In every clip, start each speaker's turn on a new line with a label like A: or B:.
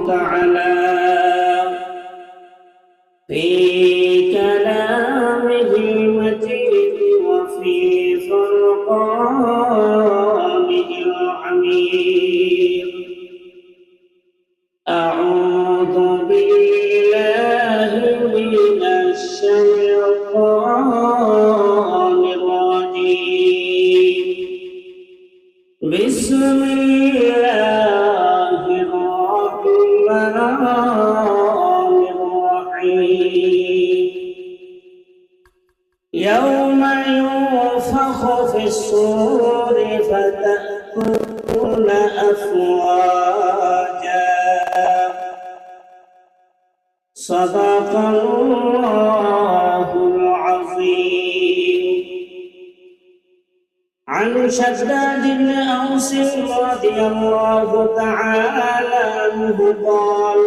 A: تعالى في كلامه المجيد وفي فرقانه الحميد. أعوذ بالله من الشيطان الرجيم. بسم الله الرحمن الرحيم. يوم ينفخ في الصور فتأتون أفواجا. صدق الله العظيم. عن شداد بن أوس رضي الله تعالى عنه قال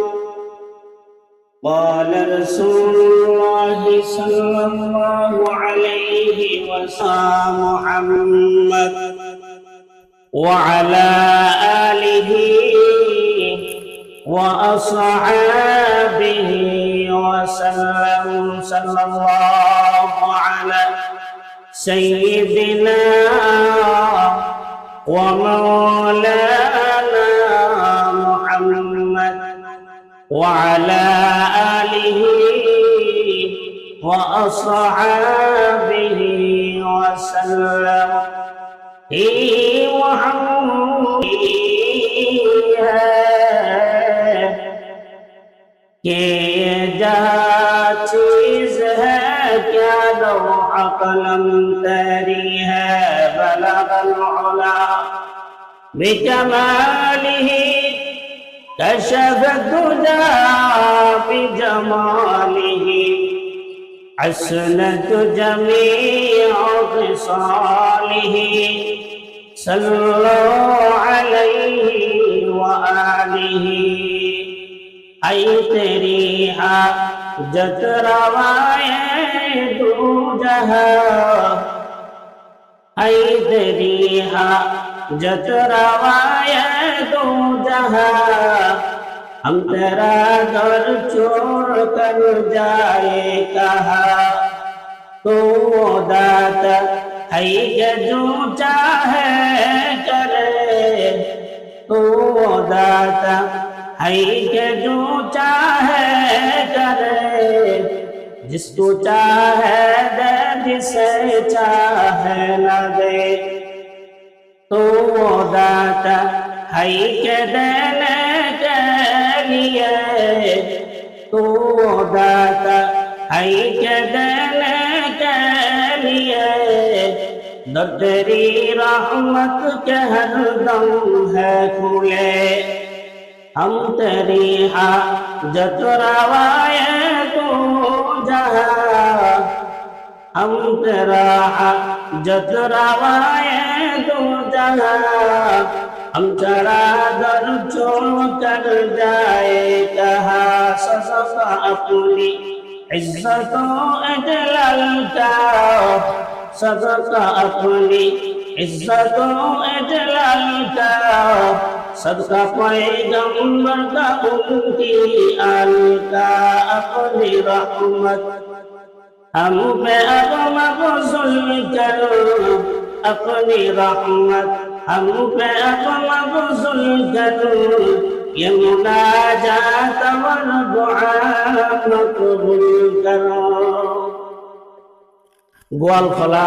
A: قال رسول الله صلى الله عليه وسلم محمد وعلى آله وأصحابه وسلم. صلى الله على سيدنا ومولانا محمد وعلى آله وأصحابه وسلم. کہ جہاں چیز ہے کیا لوح قلم تری ہے. بلغ العلا بکمالہ کشف الدجى بجمالہ. حسنت جمیع خصالہ. صلوا علیہ وآلہ. اے تیری حاجت روائے دو جہاں. اے تیری حاجت روائے دو جہاں. ہم تیرا در چھوڑ کر جائے کہاں. تو داتا ہے کہ جو چاہے کرے. تو داتا ہے کہ جو چاہے کرے. جس کو چاہے دے جسے چاہے نہ دے. تو وہ داتا ہے کہ دینے کے لیے. تو وہ داتا ہے کہ دینے کے لیے. در تیری رحمت کے ہر دم ہے کھلے. ہم تیری حاجت روائے تو جہاں. ہم تیرا حاجت روائے تو جہاں. ہم تیرا در چھوڑ کر جائے کہاں. صدق اپنی عزت و اجلال کا. صدق اپنی عزت و اجلال کا. صدقہ پیغمبر کا ان کی آل کا. اپنی رحمت ہم پہ اب مبذول کرو. اپنی رحمت ہم پہ اب مبذول کرو. یہ مناجات و دعا مقبول کرو. গোয়ালখোলা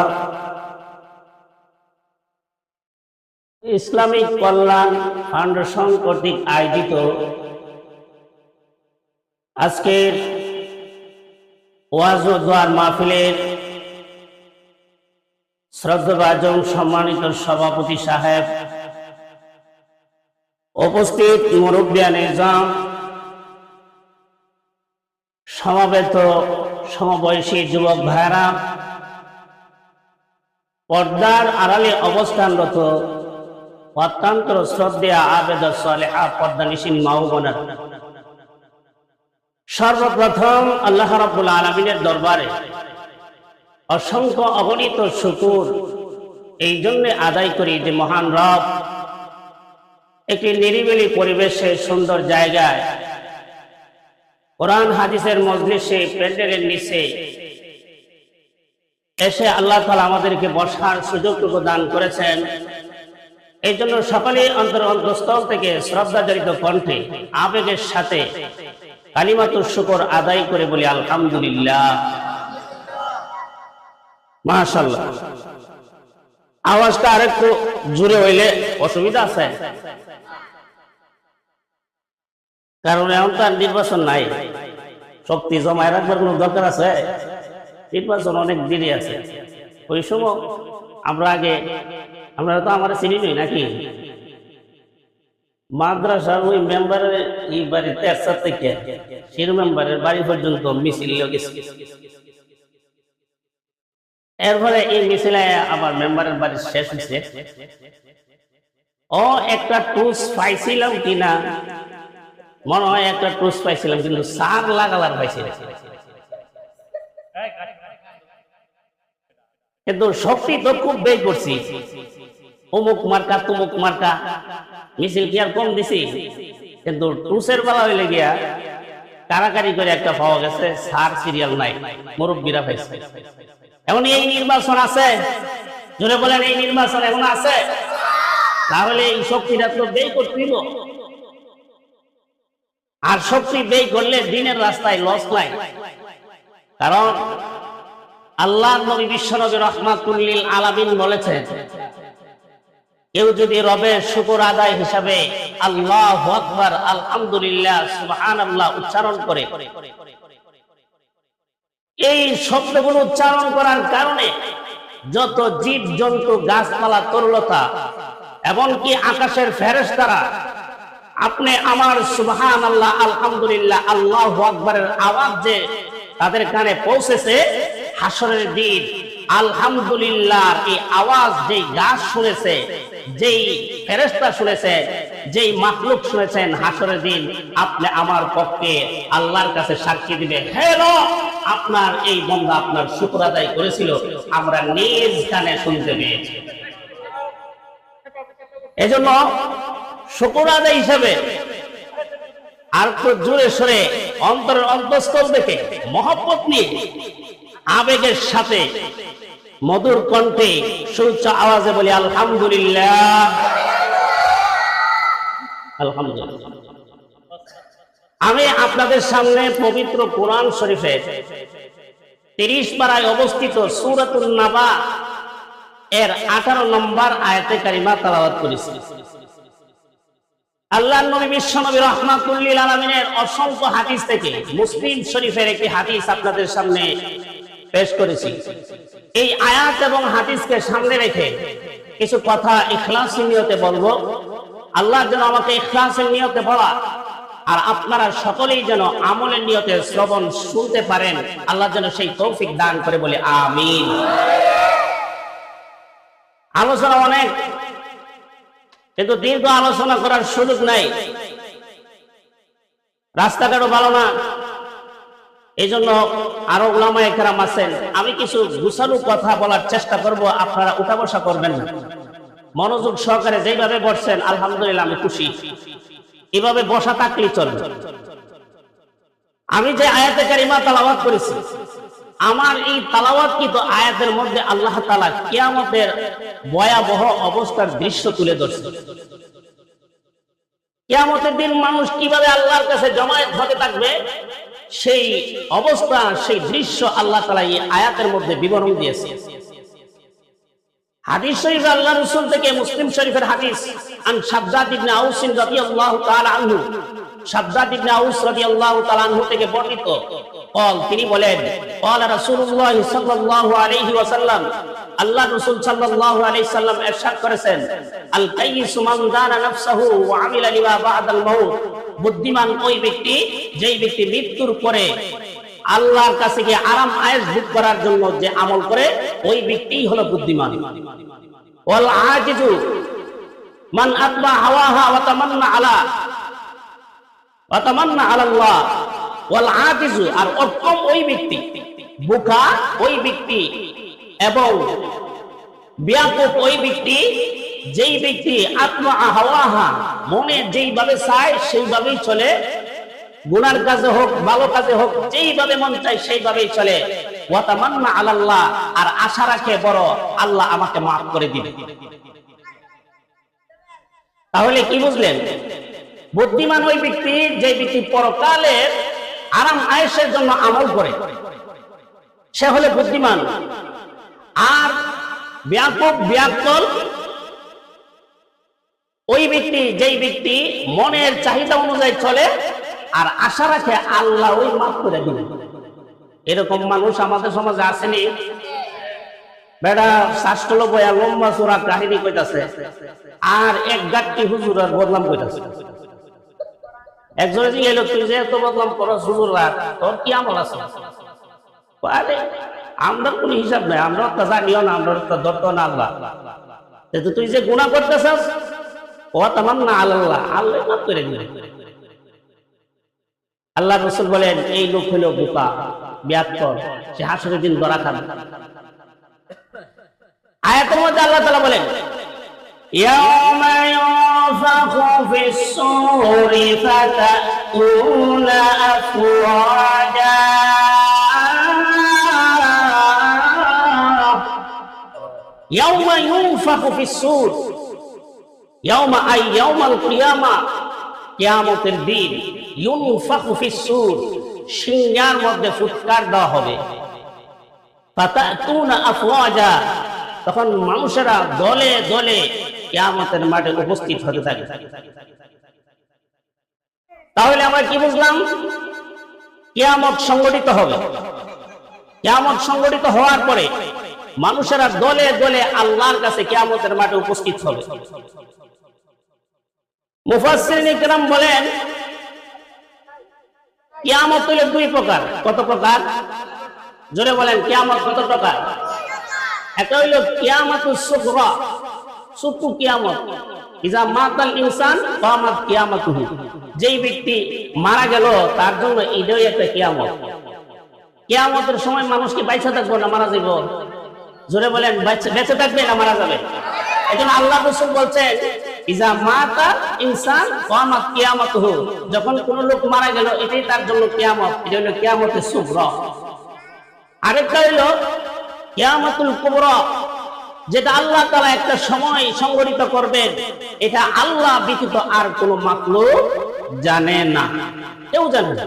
A: Islamic কল্যাণ foundation কর্তৃক আয়োজিত আজকের ওয়াজ ও দোয়ার মাহফিলের শ্রদ্ধাভাজন সম্মানিত সভাপতি সাহেব, উপস্থিত মুরব্বিয়ানে নিজাম, সমবেত সমবয়সী যুবক ভাইরা, পর্দার আড়ালে অবস্থানরত অত্যন্ত শ্রদ্ধেয় আবেদ সালেহা পর্দানিশীন মা ও বোনেরা, সর্বপ্রথম আল্লাহ রাব্বুল আলামিনের দরবারে অসংখ্য অগণিত শুকর এই জন্য আদায় করি যে মহান রব একটি নিরিবিলি পরিবেশে সুন্দর জায়গায় কোরআন হাদিসের মজলিসে প্যান্ডেলের নিচে এসে আল্লাহ তাআলা আমাদেরকে বসার সুযোগটুকু দান করেছেন। এই জন্য সকলেই অন্তরস্থল থেকে শ্রদ্ধাজড়িত কণ্ঠে আবেগের সাথে কালিমাতুশ শুকর আদায় করে বলি আলহামদুলিল্লাহ, মাশাআল্লাহ। আওয়াজটা আরেকটু জোরে হইলে অসুবিধা আছে, কারণ এখন তো আর নির্বাচন নাই, শক্তি জমায় রাখবার কোনো দরকার আছে? নির্বাচন অনেক দেরি আছে। ওই সময় আমরা তো আমার চিনি নই নাকি, মাদ্রাসার ওই মেম্বারের এই বাড়িতে একসাথ থেকে শির মেম্বারের বাড়ি পর্যন্ত মিছিল গেছে। এরপরে এই মিছিলে আবার মেম্বারের বাড়ি শেষ হয়েছে। একটা টুস পাইছিলাম কিনা, মনে হয় একটা টুস পাইছিলাম, কিন্তু সার লাগালার পাইছিলাম, কিন্তু শক্তি তো খুব ব্যয় করছি। অমুক মার্কা তুমুক মার্কা মিছিল কি আর কম দিছি, কিন্তু টুসের বেলা হইলে গিয়া কারাকারি করে একটা পাওয়া গেছে, সার সিরিয়াল নাই, মুরব্বীরা পাইছে। এখন এই নির্বাচন আছে, জোরে বলেন এই নির্বাচন এখন আছে, তাহলে এই শক্তিটা তো ব্যয় করতে দিব। আর শক্তি ব্যয় করলে দিনের রাস্তায় লস নাই, কারণ আল্লাহ নবী বিশ্বনবী রাহমাতুল লিল আলামিন বলেছেন, কেউ যদি রবের শুকর আদায় হিসাবে আল্লাহু আকবার, আলহামদুলিল্লাহ, সুবহানাল্লাহ উচ্চারণ করে, এই শব্দগুলো উচ্চারণ করার কারণে যত জীব জন্তু গাছপালা তরুলতা এমনকি আকাশের ফেরেশতারা আপনি আমার সুবহানাল্লাহ, আলহামদুলিল্লাহ, আল্লাহু আকবারের আওয়াজ যে তাদের কানে পৌঁছেছে, হাসরের দিন আলহামদুলিল্লাহ এই আওয়াজ যেই গাছ শুনেছে, যেই ফেরেশতা শুনেছে, যেই মাখলুক শুনেছেন, হাসরের দিন আপনি আমার পক্ষে আল্লাহর কাছে সাক্ষী দিবে, হ্যালো আপনার এই বান্দা আপনার শুকর আদায় করেছিল, আমরা নিজ কানে শুনতে পেয়েছি। এজন্য শুকর আদায় হিসাবে আর তো জোরে সরে অন্তরের অন্তঃস্থল থেকে মহব্বত নিয়ে আবেগের সাথে মধুর কণ্ঠে সুউচ্চ আওয়াজে বলি আলহামদুলিল্লাহ, আলহামদুলিল্লাহ। আমি আপনাদের সামনে পবিত্র কোরআন শরীফের 30 পারায় অবস্থিত সূরাতুন নাবা এর 18 নম্বর আয়াতে কারিমা তেলাওয়াত করেছি। আল্লাহর নবী বিশ্বনবী রাহমাতুল লিল আলামিনের অসংখ্য হাদিস থেকে মুসলিম শরীফের একটি হাদিস আপনাদের সামনে পেশ করেছি। এই আয়াত এবং হাদিসকে সামনে রেখে কিছু কথা ইখলাসের নিয়তে বলবো। আল্লাহ যেন আমাকে ইখলাসের নিয়তে বলা আর আপনারা সকলেই যেন আমলের নিয়তে শ্রবণ শুনতে পারেন, আল্লাহ যেন সেই তৌফিক দান করে বলে আমিন। আলোচনা অনেক, কিন্তু দীর্ঘ আলোচনা করার সুযোগ নাই, রাস্তাঘাটও ভালো না, এই জন্য আরো উলামায়ে কেরাম আছেন, আমি কিছু গুছানো কথা বলার চেষ্টা করব, আপনারা উঠা বসা করবেন না, মনোযোগ সহকারে যেভাবে বসছেন আলহামদুলিল্লাহ আমি খুশি, এভাবে বসা থাকলেই চলবে। আমি যে আয়াতে কারিমা তেলাওয়াত করেছি, আমার এই তেলাওয়াতকৃত আয়াতের মধ্যে আল্লাহ তাআলা কিয়ামতের ভয়াবহ অবস্থার দৃশ্য তুলে ধরছেন। কিয়ামতের দিন মানুষ কিভাবে আল্লাহর কাছে জমায়েত হতে থাকবে সেই অবস্থা, সেই দৃশ্য আল্লাহ তাআলা এই আয়াতের মধ্যে বিবরণ দিয়েছে। হাদিস শরীফে আল্লাহ রাসূল থেকে মুসলিম শরীফের হাদিস, আন শাদ্দাদ ইবনে আউস রাদিয়াল্লাহু তাআলা আনহু, শাদ্দাদ ইবনে আউস রাদিয়াল্লাহু তাআলা আনহু থেকে বর্ণিত, তিনি বলেন, ক্বালা রাসূলুল্লাহ সাল্লাল্লাহু আলাইহি ওয়াসাল্লাম, আল্লাহ রাসূল সাল্লাল্লাহু আলাইহি সাল্লাম ইরশাদ করেছেন, আল কাইয়িসু মান দানা নাফসাহু ওয়া আমিলা লিমা বা'দাল মাউত, বুদ্ধিমান ওই ব্যক্তি যেই ব্যক্তি মৃত্যুর পরে আল্লাহর কাছে গিয়ে আরাম আয়েশ ভোগ করার জন্য যে আমল করে, ওই ব্যক্তিই হলো বুদ্ধিমান। ওয়াল আজিজু মান আতবা হাওয়াহা ওয়া তামান্না আলাল্লাহ, ওয়াল আজিজু আর অক্ষম ওই ব্যক্তি, বোকা ওই ব্যক্তি এবং ব্যাকুফ ওই ব্যক্তি যেই ব্যক্তি আত্মা হাওয়াহা মনে যেইভাবে চায় সেইভাবেই চলে, গুনার কাজে হোক ভালো কাজে হোক যেইভাবে মন চায় সেইভাবেই চলে, ওয়া তামান্না আলাল্লাহ আর আশা রাখে বড় আল্লাহ আমাকে মাফ করে দিবে। তাহলে কি বুঝলেন? বুদ্ধিমান ওই ব্যক্তি যে ব্যক্তি পরকালের আরাম আয়েশের জন্য আমল করে, সে হলে বুদ্ধিমান। আর ব্যাপক ব্যাকল ওই ব্যক্তি যেই ব্যক্তি মনের চাহিদা অনুযায়ী চলে আর আশা রাখে আল্লাহ ওই মাফ করে দিবে। এরকম মানুষ আমাদের সমাজে আসেনি? বেড়া শাস্ত্র বয়া লম্বা চূড়া কাহিনী কইতাছে আর এক গাট্টি হুজুর আর বদনাম কইতাছে। একজনে জিজ্ঞেস তুই যে এত বদনাম করস হুজুররা, তোর কি আমল আছে? আরে আমরা কোন হিসাব নাই, আমরা তো জানিও না, আমরা তো ধরতো না আল্লাহ। তুই যে গুনাহ করতেছস ও তামান্না আলাল্লাহ, আল্লাহ মাফ করে দিবে। আল্লাহ রাসূল বলেন এই লোক হলো বোকা ব্যাকল, সে হাসরের দিন ধরা খাবে। আয়াতের মধ্যে আল্লাহ তাআলা বলেন ইয়াউমা ইউনফাখু ফিস-সূরি ফাতাতুনা আফওয়াজা, ইয়াউমা ইউনফাখু ফিস-সূর, ইয়াউমা আই ইয়াউমাল কিয়ামা, কিয়ামতের দিন, ইউনফাখু ফিস-সূর সিংহার মধ্যে ফুৎকার দেওয়া হবে, ফাতাতুনা আফওয়াজা তখন মানুষেরা দলে দলে কিয়ামতের মাঠে উপস্থিত হতে থাকে। তাহলে আমরা কি বুঝলাম? কিয়ামত সংগঠিত হবে। কিয়ামত সংগঠিত হওয়ার পরে মানুষেরা দলে দলে আল্লাহর কাছে কিয়ামতের মাঠে উপস্থিত হবে। মুফাসসিরিন ইকরাম বলেন কিয়ামত হলো দুই প্রকার। কত প্রকার? জোরে বলেন, কিয়ামত কত প্রকার? একটা হইল কিয়ামাতুস সুগরা, ছোট কিয়ামত, ইজা মাতাল ইনসান কামাত কিয়ামাতুহু, যেই ব্যক্তি মারা গেল তার জন্য এটাই একটা কিয়ামত। কিয়ামতের সময় মানুষ কি বাইচা থাকবে না মারা যাবে? জোরে বলেন, বেঁচে থাকবে না মারা যাবে? এজন্য আল্লাহ রাসূল বলছেন ইজা মাতা ইনসান কামাত কিয়ামাতুহু, যখন কোন লোক মারা গেল এটাই তার জন্য কিয়ামত, এটা হলো কিয়ামতুস সুগরা। আরেকটা হলো কিয়ামতুল কুবরা, যেটা আল্লাহ তাআলা একটা সময় সংগঠিত করবেন, এটা আল্লাহ ব্যতীত আর কোন মাখলুক জানে না, কেউ জানে না।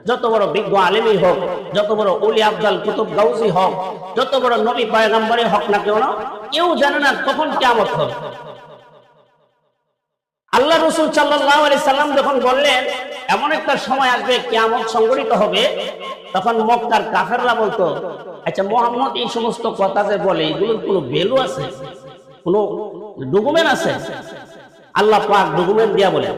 A: যত বড় বিজ্ঞ আলেমই হোক, যত বড় ওলি আফজাল কুতুব গাউসী হোক, যত বড় নবী পয়গম্বরই হোক না কেন, কেউ জানে না কখন কিয়ামত হবে। আল্লাহ রাসূল সাল্লাল্লাহু আলাইহি সাল্লাম যখন বললেন এমন একটা সময় আসবে কিয়ামত সংগঠিত হবে, তখন মক্কার কাফেররা বলতো আচ্ছা মুহাম্মদ এই সমস্ত কথা যে বলে এগুলোর কোনো ভ্যালু আছে, কোনো ডকুমেন্ট আছে? আল্লাহ পাক ডকুমেন্ট দিয়া বলে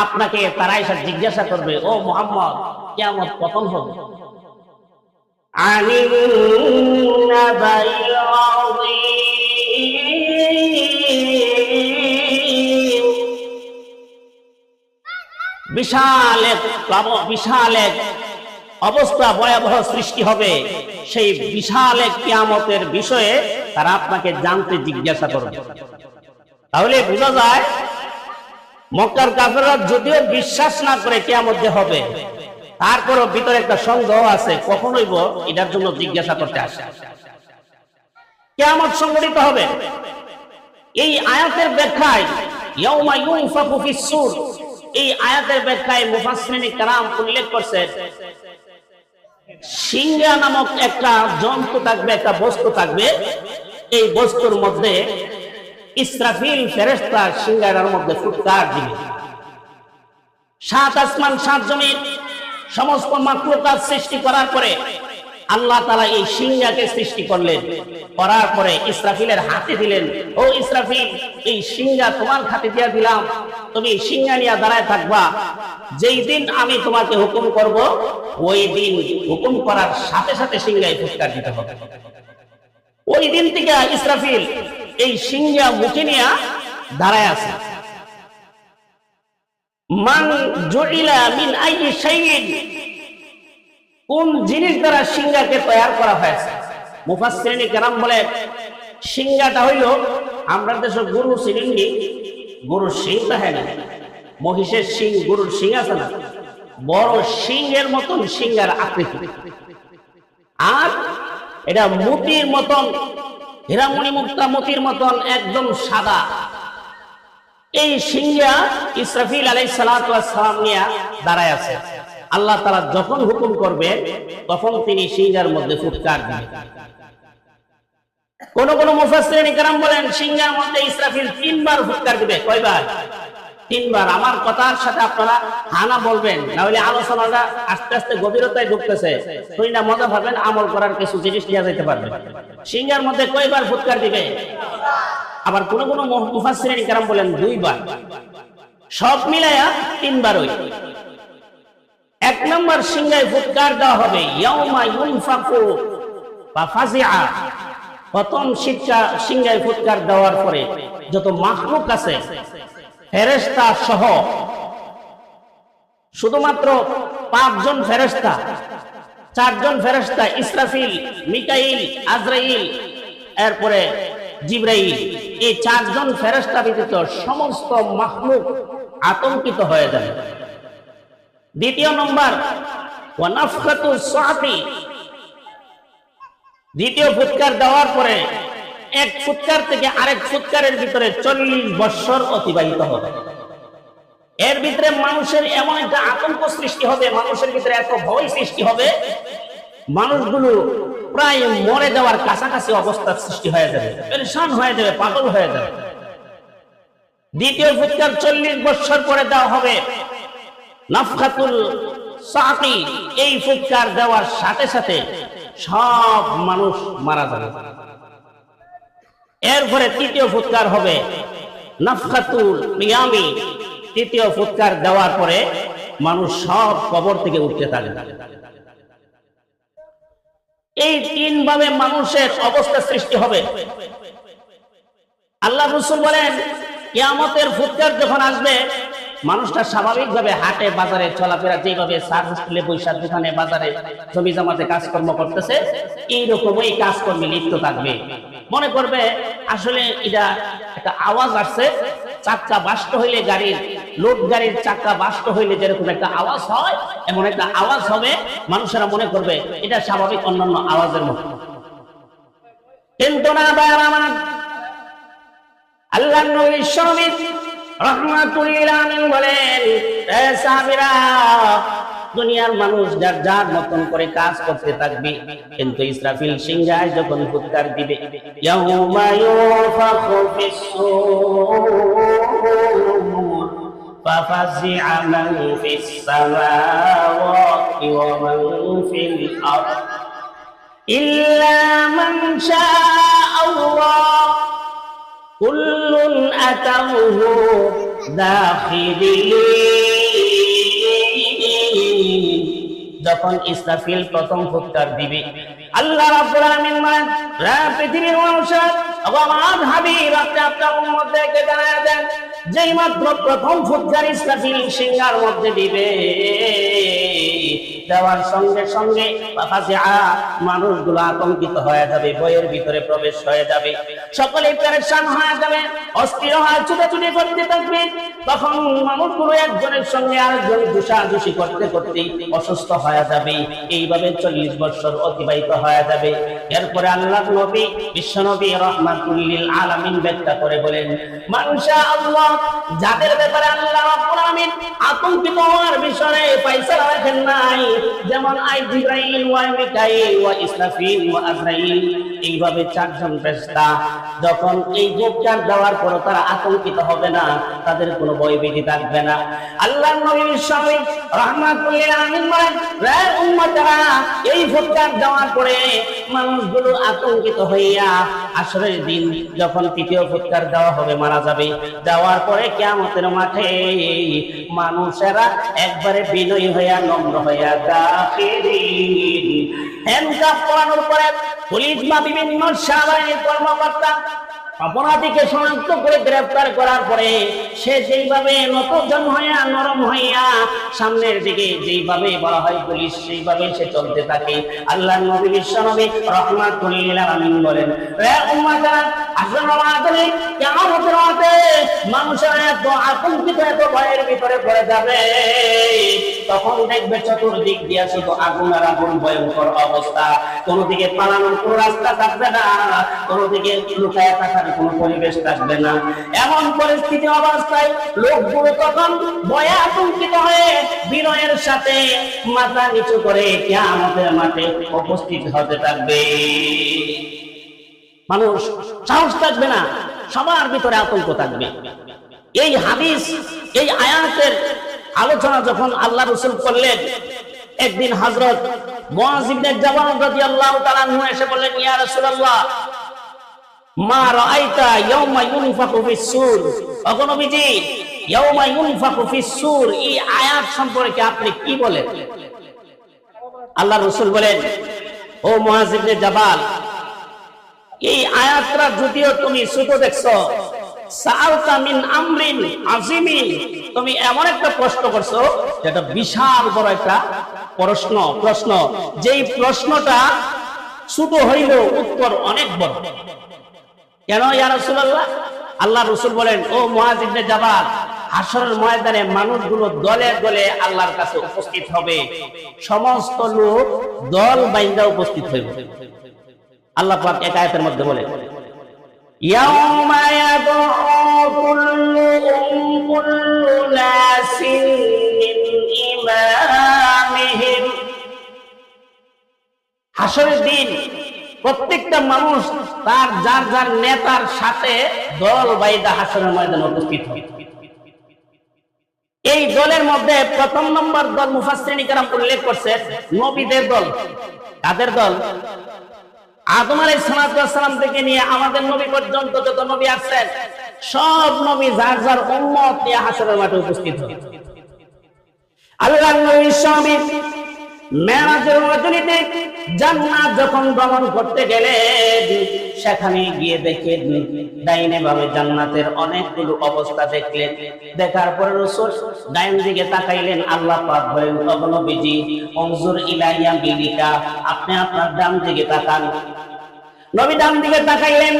A: আপনাকে তারা এসে জিজ্ঞাসা করবে ও মুহাম্মদ কিয়ামত কখন হবে? আনিন নাবাইল আযীম, বিশাল এক অবস্থা ভয়াবহ সৃষ্টি হবে, সেই বিশাল এক কিয়ামতের বিষয়ে তারা আপনাকে জানতে জিজ্ঞাসা করবে। তাহলে বোঝা যায় মক্কার কাফেররা যদিও বিশ্বাস না করে কিয়ামত যে হবে, তারপরও ভিতরে একটা সন্দেহ আছে, কখন হইব এটার জন্য জিজ্ঞাসা করতে আসে। কিয়ামত সংগঠিত হবে। এই আয়াতের ব্যাখ্যায় ইয়াউমা ইউনফাখু ফিস-সূর, এই আয়াতের ব্যাখ্যায় মুফাসসিরিন کرام উল্লেখ করেছেন সিংহা নামক একটা জন্তু থাকবে, একটা বস্তু থাকবে, এই বস্তুর মধ্যে ইসরাফিল ফেরেশতা সিংহার মধ্যে ফুৎকার দিবে। সাত আসমান সাত জমিন সমস্ত মাখলুকাত সৃষ্টি করার পরে আল্লাহ তাআলা এই সিংহাকে সৃষ্টি করলেন, করার পরে ইসরাফিলের হাতে দিলেন, ও ইসরাফিল এই সিংহা তোমার হাতে দিয়ে দিলাম, তুমি সিংহা নিয়ে দাঁড়ায় থাকবা, যেই দিন আমি তোমাকে হুকুম করব ওই দিন হুকুম করার সাথে সাথে সিংহায় ফুৎকার দিতে হবে। ওই দিন থেকে ইসরাফিল এই সিংহা মুখে নিয়ে দাঁড়ায় আছে। মান জুইলা মিন আইয়ি শাইইন, কোন জিনিস দ্বারা সিংহাকে তৈরি করা হয়েছে? মুফাসসিরিন কেরাম বলে সিংহাটা হইল, আমরা দেশে গরু চিনি, গরুর শিং থাকে না, মহিষের শিং, গরুর শিং আছে না, বড় সিংহের মতন সিংহার আকৃতি। আর এটা মতির মতন, হীরামণি মুক্তা মতির মতন একদম সাদা। এই সিংহা ইসরাফিল আলাইহিস সালাতু ওয়াস সালাম নিয়ে দাঁড়ায় আছে। আল্লাহ তাআলা যখন হুকুম করবে তখন তিনি সিংহার মধ্যে ফুৎকার দিবেন। কোন কোন মুফাসসিরিন কেরাম বলেন সিংহার মধ্যে ইসরাফিল 3 বার ফুৎকার দিবে। কয়বার? 3 বার। আমার কথার সাথে আপনারা হানা বলবেন, না হলে আলোচনাটা আস্তে আস্তে গভীরতায় ঢুকতেছে, তুই না মজা পাবেন, আমল করার কিছু জিনিস নিয়ে যেতে পারবেন। সিংহার মধ্যে কয়বার ফুৎকার দিবে? আবার কোন কোন মুফাসসিরিন কেরাম বলেন 2 বার। সব মিলায়া 3 বার হই। 1 নম্বর সিংহায় ফুৎকার দেওয়া হবে ইয়াউমা ইউনফাকু ফাজিআ। প্রথম সিংহায় ফুৎকার দেওয়ার পরে যত মাখলুক আছে ফেরেশতা সহ, শুধুমাত্র 5 জন ফেরেশতা, 4 জন ফেরেশতা ইসরাফিল, মিকাইল, আজরাইল, এরপরে জিবরাইল, এই 4 জন ফেরেশতা ব্যতীত সমস্ত মাখলুক আতঙ্কিত হয়ে যাবে। দ্বিতীয় নম্বর ওয়া নাফখাতুস সাআতি। দ্বিতীয় ফুৎকার দেওয়ার পরে এক ফুৎকার থেকে আরেক ফুৎকারের ভিতরে 40 বৎসর অতিবাহিত হবে। এর ভিতরে মানুষের এমন একটা আতঙ্ক সৃষ্টি হবে, মানুষের ভিতরে এত ভয় সৃষ্টি হবে, মানুষগুলো প্রায় মরে যাওয়ার কাছাকাছি অবস্থার সৃষ্টি হয়ে যাবে, পেরেশান হয়ে যাবে, পাগল হয়ে যাবে। দ্বিতীয় ফুৎকার 40 বৎসর পরে দেওয়া হবে নাফখাতুল সাআতি। এই ফুৎকার দেওয়ার সাথে সাথে সব মানুষ মারা যাবে। এরপরে তৃতীয় ফুৎকার হবে নাফখাতুল কিয়ামি। তৃতীয় ফুৎকার দেওয়ার পরে মানুষ সব কবর থেকে উঠতে থাকবে। এই 3 ভাবে মানুষের অবস্থা সৃষ্টি হবে। আল্লাহ রাসূল বলেন কিয়ামতের ফুৎকার যখন আসবে, মানুষটা স্বাভাবিকভাবে হাটে বাজারে চলাফেরা, যেভাবে সার্ভিসে বৈশাখ দোকানে বাজারে জমি জমাতে কাজকর্ম করতেছে, এইরকমই কাজকর্মে লিপ্ত থাকবে। মনে করবে আসলে এটা একটা আওয়াজ আসছে, চাক্কা বাষ্ট হইলে গাড়ির, লোড গাড়ির চাক্কা বাষ্ট হইলে যেরকম একটা আওয়াজ হয়, এমন একটা আওয়াজ হবে। মানুষেরা মনে করবে এটা স্বাভাবিক অন্যান্য আওয়াজের মতো। কিন্তু না ভাই আমার, আল্লাহর নবী শমীদ রাহমাতুল লিল আলামিন বলেন, এ সাহাবীরা, দুনিয়ার মানুষ যার যার মতন করে কাজ করতে থাকবে, কিন্তু ইসরাফিল সিংহায় যখন ফুৎকার দিবে, ইয়াউমা ইউনফাখু ফিস-সূর ফাফাজিআ মান ফিস-সামাওয়াতি ওয়া মান ফিল-আরদ ইল্লা মান শাআল্লাহ কুল্লুন আতাউহু দাখিলিন। যখন ইসরাফিল প্রথম ফুৎকার দিবে, আল্লাহ রাব্বুল আলামিন বলেন, হে পৃথিবীর মানুষেরা, আমার হাবিব আপনি আপনার উম্মতদেরকে জানায় দেন, যেই মাত্র প্রথম ফুৎকার ইসরাফিল সিংহার মধ্যে দিবে, দেওয়ার সঙ্গে সঙ্গে মানুষগুলো আতঙ্কিত হয়ে যাবে, বইয়ের ভিতরে প্রবেশ হয়ে যাবে, সকলে পেরেশান হয়ে যাবে, অস্থির হয়ে ছুটাছুটি করতে থাকবে। তখন মানুষগুলো একজনের সঙ্গে আরেকজন দুষাদুষি করতে করতে অসুস্থ হয়ে যাবে। এইভাবে 40 বছর অতিবাহিত হয়ে যাবে। এরপরে আল্লাহর নবী, বিশ্বনবী রাহমাতুল লিল আলামিন ব্যাখ্যা করে বলেন, মানশা আল্লাহ, যাদের ব্যাপারে আল্লাহ রাব্বুল আলামিন আতঙ্কিত হওয়ার বিষয়ে ফয়সালা রাখেন নাই, যেমন জিবরাইল ওয়া মিকাইল ওয়া ইসরাফিল ওয়া আজরাইল, এইভাবে 4 জন ফেরেশতা যখন এই ফুৎকার দেওয়ার পর তারা আতঙ্কিত হবে না, তাদের কোনো ভয়ভীতি থাকবে না। আল্লাহর নবী সাল্লাল্লাহু রাহমাতুল লিল আলামিন বলেন, হে উম্মতেরা, এই ফুৎকার দেওয়ার পরে মানুষগুলো আতঙ্কিত হইয়া আসরের দিন যখন তৃতীয় ফুৎকার দেওয়া হবে মারা যাবে। দেওয়ার পরে কিয়ামতের মাঠে মানুষেরা একবারে বিনয়ী হইয়া, নম্র হইয়া, হ্যান্ডকাপ পরানোর পরে পুলিশ বা বিভিন্ন সেনাবাহিনীর কর্মকর্তা অপরাধীকে শনাক্ত করে গ্রেফতার করার পরে সে যেইভাবে নতজন হইয়া নরম হইয়া সামনের দিকে যেইভাবে বলা হয় পুলিশ সেইভাবে সে চলতে থাকে। আল্লাহর নবী বিশ্বনবী রাহমাতুল লিল আলামিন বলেন, হে উম্মাহরা, আসলে আমাদের কিয়ামতের রাতে মানুষের এত আতঙ্কিত, এত ভয়ের ভিতরে পড়ে যাবে, তখন দেখবে চতুর্দিক দিয়ে শুধু আগুন আর আগুন, ভয়ঙ্কর অবস্থা। কোন দিকে পালানোর কোন রাস্তা থাকবে না, কোন দিকে লুকায় থাকার কোন পরিবেশ থাকবে না। এমন পরিস্থিতি অবস্থায় লোকগুলো তখন ভয়ে আতঙ্কিত হয়ে বিনয়ের সাথে মাথা নিচু করে কিয়ামতের মাঠে উপস্থিত হতে থাকবে। মানুষ সাহস থাকবে না, সবার ভিতরে আতঙ্ক থাকবে। এই হাদিস, এই আয়াতের আলোচনা যখন আল্লাহ রাসূল করলেন, একদিন হযরত মুআয ইবনে জাবাল রাদিয়াল্লাহু তাআলা আনহু এসে বললেন, ইয়া রাসূলুল্লাহ, মা রাআইতা ইয়াওমা ইউনফাকু ফিস-সূর। ওগো নবীজি, ইয়াওমা ইউনফাকু ফিস-সূর এই আয়াত সম্পর্কে আপনি কি বলেন? আল্লাহ রাসূল বলেন, ও মুআয ইবনে জাবাল, এই আয়াতটা যদিও তুমি ছোট দেখছো, সাআলতা মিন আমরিন আযীমিন, তুমি এমন একটা প্রশ্ন করছো যেটা বিশাল বড় একটা প্রশ্ন, যেই প্রশ্নটা ছোট হইলেও উত্তর অনেক বড়। কেন ইয়া রাসূলুল্লাহ? আল্লাহ রাসূল বলেন, ও মুআয ইবনে জাবাল, হাশরের ময়দানে মানুষগুলো দলে দলে আল্লাহর কাছে উপস্থিত হবে, সমস্ত লোক দল বাইন্দা উপস্থিত হইবে। আল্লাহ পাক এক আয়াতের মধ্যে বলেন, ইয়াউমা ইয়াদউ কুল্লু নাসিন মিন ইমামিহিম। হাশরের দিন প্রত্যেকটা মানুষ তার যার যার নেতার সাথে দল বাইদা হাশরের ময়দানে উপস্থিত হবে। এই দলের মধ্যে প্রথম নম্বর দল মুফাসসিরিন কিরাম উল্লেখ করছে নবীদের দল। কাদের দল? আদম আলাইহিস সালাম থেকে নিয়ে আমাদের নবী পর্যন্ত যত নবী আছেন, সব নবী যার যার উম্মত নিয়ে হাশরের মাঠে উপস্থিত হবে। আল্লাহর নবী সাহাবী মেরাজের রজনীতে জান্নাত যখন ভ্রমণ করতে গেলেন, সেখানে গিয়ে দেখেন ডাইনে বামে জান্নাতের অনেকগুলো অবস্থা দেখলেন। দেখার পরে রাসূল ডাইন দিকে তাকাইলেন, আল্লাহ পাক বলেন, ও নবীজি, উনজুর ইলাইয়া বিলিকা, আপনি আপনার ডান দিকে তাকান। নবী ডান দিকে তাকাইলেন,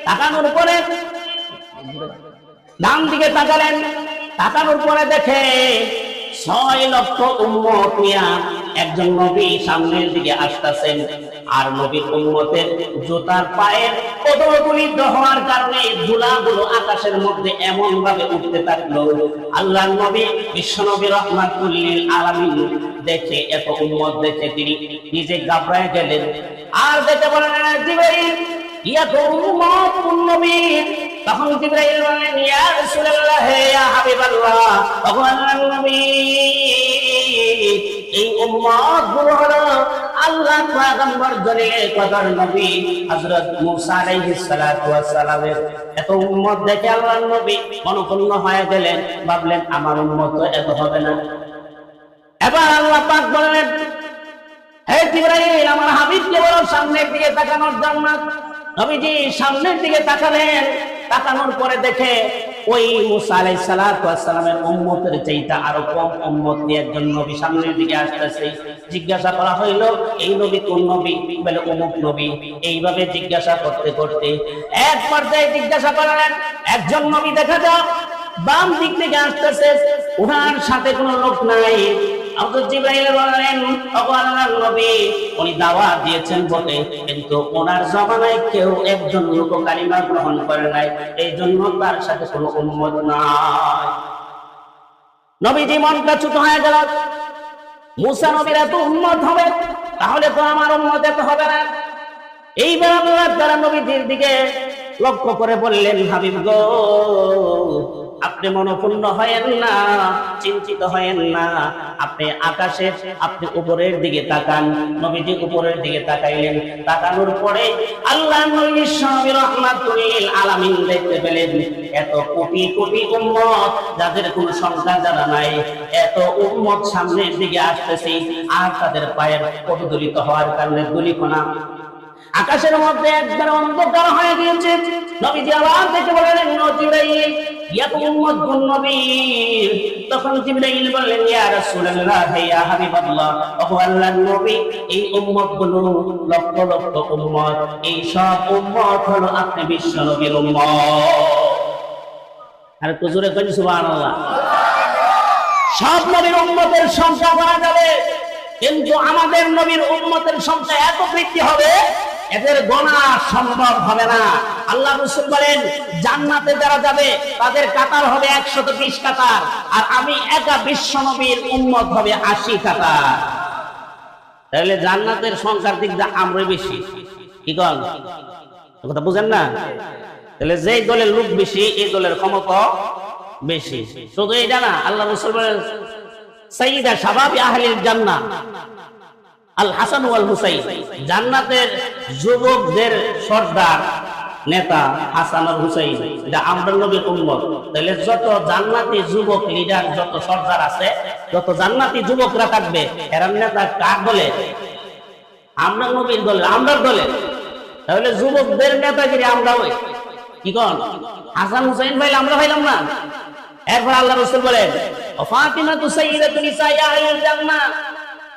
A: তাকানোর পরে ডান দিকে তাকালেন, তাকানোর পরে দেখে 6 লক্ষ উম্মত নিয়ে একজন নবী সামনের দিকে আসতেছেন। আর নবীর উম্মতের জুতার পায়ের কদমগুলি হওয়ার কারণে ধুলাগুলো আকাশের মধ্যে এমন ভাবে উঠতে থাকলো। আল্লাহর নবী বিশ্বনবী রাহমাতুল লিল আলামিন দেখে, এত উম্মত দেখে তিনি নিজে ঘাবড়ায় গেলেন। আর দেখে বলেন, জিবরাইল, এত উম্মত কোন নবীর? তখন জিবরাইল বলেন, ইয়া রাসূলুল্লাহ, ইয়া হাবিবাল্লাহ, ও আল্লাহর নবী, এই উম্মত গুলো হলো আল্লাহ পয়গম্বর জলিলে কদর নবী হযরত মূসা আলাইহিস সালাতু ওয়াস সালামের। এত উম্মত দেখে আল্লাহর নবী মনঃক্ষুণ্ণ হয়ে গেলেন, ভাবলেন আমার উম্মত তো এত হবে না। এবার আল্লাহ পাক বলেন, হে জিবরাইল, আমার হাবিবকে বলো সামনের দিকে তাকানোর জন্য। নবীজি সামনের দিকে তাকালেন, তাকানোর পরে দেখে ওই মূসা আলাইহিস সালাতু ওয়াস সালামের উম্মতের চাইতে আরো কম উম্মত নিয়ে একজন নবী সামনের দিকে আসতেছে। জিজ্ঞাসা করা হইল, এই নবী কোন নবী? বলে অমুক নবী। এইভাবে জিজ্ঞাসা করতে করতে এক পর্যায়ে জিজ্ঞাসা করলেন, একজন নবী দেখা যাও বাম দিক থেকে আসতেছে, ওনার সাথে কোনো লোক নাই। হযরত জিবরাইল বললেন, ও আল্লাহর নবী, উনি দাওয়াত দিয়েছেন বটে, কিন্তু ওনার জমানায় কেউ একজন লোক কালিমা গ্রহণ করে নাই, এই জন্য তার সাথে কোনো উম্মত নাই। নবীজি মনটা ছোট হয়ে গেল, মূসা নবীর এত উম্মত হবে, তাহলে তো আমার উম্মত এত হবে না। এইবার আল্লাহ তাআলা নবীজির দিকে লক্ষ্য করে বললেন, হাবিব গো, আপনি মনঃক্ষুণ্ণ হয়েন না, চিন্তিত হয়েন না, আপনি আকাশে, আপনি উপরের দিকে তাকান। নবীজি উপরের দিকে তাকাইলেন, তাকানোর পরে আল্লাহ নবী সাহাবী রাহমাতুল লিল আলামিন দেখতে পেলেন এত কোটি কোটি উম্মত, যাদের কোনো সংখ্যা জানা নাই, এত উম্মত সামনের দিকে আসতেছে, আর তাদের পায়ের পদদলিত হওয়ার কারণে ধূলিকণা আকাশের মধ্যে একবার অন্ধকার হয়ে গিয়েছে। নবীজি আবার দেখে বললেন, জিবরাইল, ইয়া উম্মতুন নবীর। তখন জিবরাইল বললেন, ইয়া রাসূলুল্লাহ, ইয়া হাবিবাল্লাহ, ওহো আল্লাহর নবী, এই উম্মতগুলো লক্ষ লক্ষ উম্মত, এই সব উম্মত হলো আপনি বিশ্ব নবীর উম্মত। আর একটু জোরে করি সুবহানাল্লাহ। সব নবীর উম্মতের সংখ্যা করা যাবে, কিন্তু আমাদের নবীর উম্মতের সংখ্যা এত বৃদ্ধি হবে, এদের গোনা সম্ভব হবে না। আল্লাহ রাসূল বলেন, জান্নাতে যারা যাবে তাদের কাতার হবে 120 কাতার, আর আমি একা বিশ্ব নবীর উম্মত হবে 80 কাতার। তাহলে জান্নাতের সংখ্যার দিক দিয়ে আমরা বেশি, কি কন কথা বুঝেন না? তাহলে যেই দলের লোক বেশি, এই দলের ক্ষমতা বেশি। শুধু এটা না, আল্লাহ রাসূল বলেন, সাইয়্যিদা শাবাবি আহলিল জান্নাহ আল হাসান ওয়াল হুসাইন, জান্নাতের যুবকদের সর্দার নেতা হাসান আর হুসাইন, এটা আমরা নবীর উম্মত। তাহলে যত জান্নাতি যুবক লিডার, যত সর্দার আছে, যত জান্নাতি যুবকরা থাকবে, এরা নেতা কার দলে? আমরা নবীর দলে, আমরার দলে। তাহলে যুবকদের নেতাগিরি আমরা হই, কি কোন? হাসান হুসাইন ভাই আমরা হইলাম না? এরপর আল্লাহ রাসূল বলেন, ফাতিমা তু সাইয়্যিদাতু নিসাই আহলিল জান্নাহ,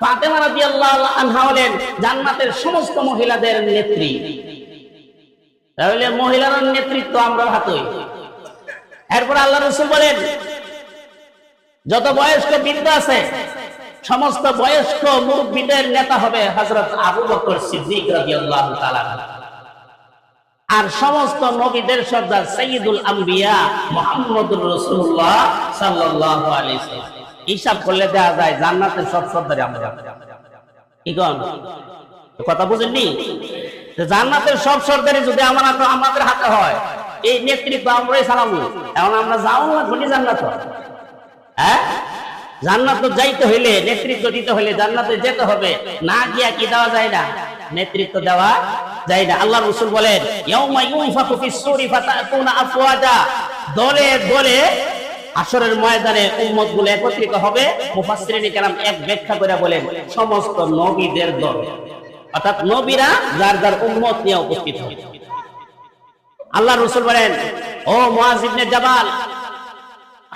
A: ফাতেমা রাদিয়াল্লাহু আনহা হলেন জান্নাতের সমস্ত মহিলাদের নেত্রী। তাহলে মহিলাদের নেতৃত্ব আমরা হাতই। এরপর আল্লাহ রাসূল বলেন, যত বয়স্ক বৃদ্ধ আছে, সমস্ত বয়স্ক মুরব্বীদের নেতা হবে হযরত আবু বকর সিদ্দিক রাদিয়াল্লাহু তাআলা, আর সমস্ত নবীদের সর্দার সাইয়্যিদুল আম্বিয়া মুহাম্মদুর রাসূলুল্লাহ সাল্লাল্লাহু আলাইহি ওয়াসাল্লাম। হিসাব করলে দেখা যায় জান্নাতের সব সর্দারই আমরা। কি কোন কথা বুঝেননি? জান্নাতের সব সর্দারি যদি আমাদের হাতে হয়, এই নেতৃত্ব আমরাই চালাবো। এখন আমরা যাও না ঘটি জান্নাত, হ্যাঁ? জান্নাত যাইতে হইলে, নেতৃত্ব দিতে হইলে জান্নাতে যেতে হবে। না গিয়া কি দেওয়া যায় না? নেতৃত্ব দেওয়া যায় না। আল্লাহ রাসূল বলেন, ইয়াউমা ইউনফাকু ফিস সূরি ফাতাতুনা আফওয়াজা, দলে দলে হাশরের ময়দানে উম্মতগুলো একত্রিত হবে। মুফাসসিরিন কেরাম এক ব্যাখ্যা করে বলেন, সমস্ত নবীদের দল, অর্থাৎ নবীরা যার যার উম্মত নিয়ে উপস্থিত হবে। আল্লাহ রাসূল বলেন, ও মুআয ইবনে জাবাল,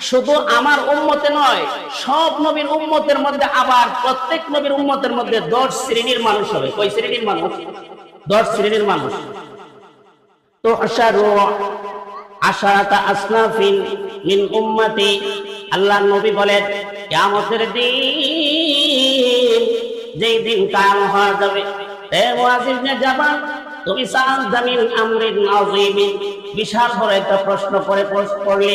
A: শুধু আমার উম্মতে নয়, সব নবীর উম্মতের মধ্যে, আবার প্রত্যেক নবীর উম্মতের মধ্যে 10 শ্রেণীর মানুষ হবে। কয় শ্রেণীর মানুষ? 10 শ্রেণীর মানুষ। তো আশারু আশারাতা আসনাফিন মিন উম্মতি, আল্লাহ নবী বলেন, কিয়ামতের দিন, যেই দিন কায়েম হয়ে যাবে, হে মুআয ইবনে জাবাল, তুমি সাআলতামিন আমরিন আযীম, বিশাল বড় একটা প্রশ্ন পড়লে।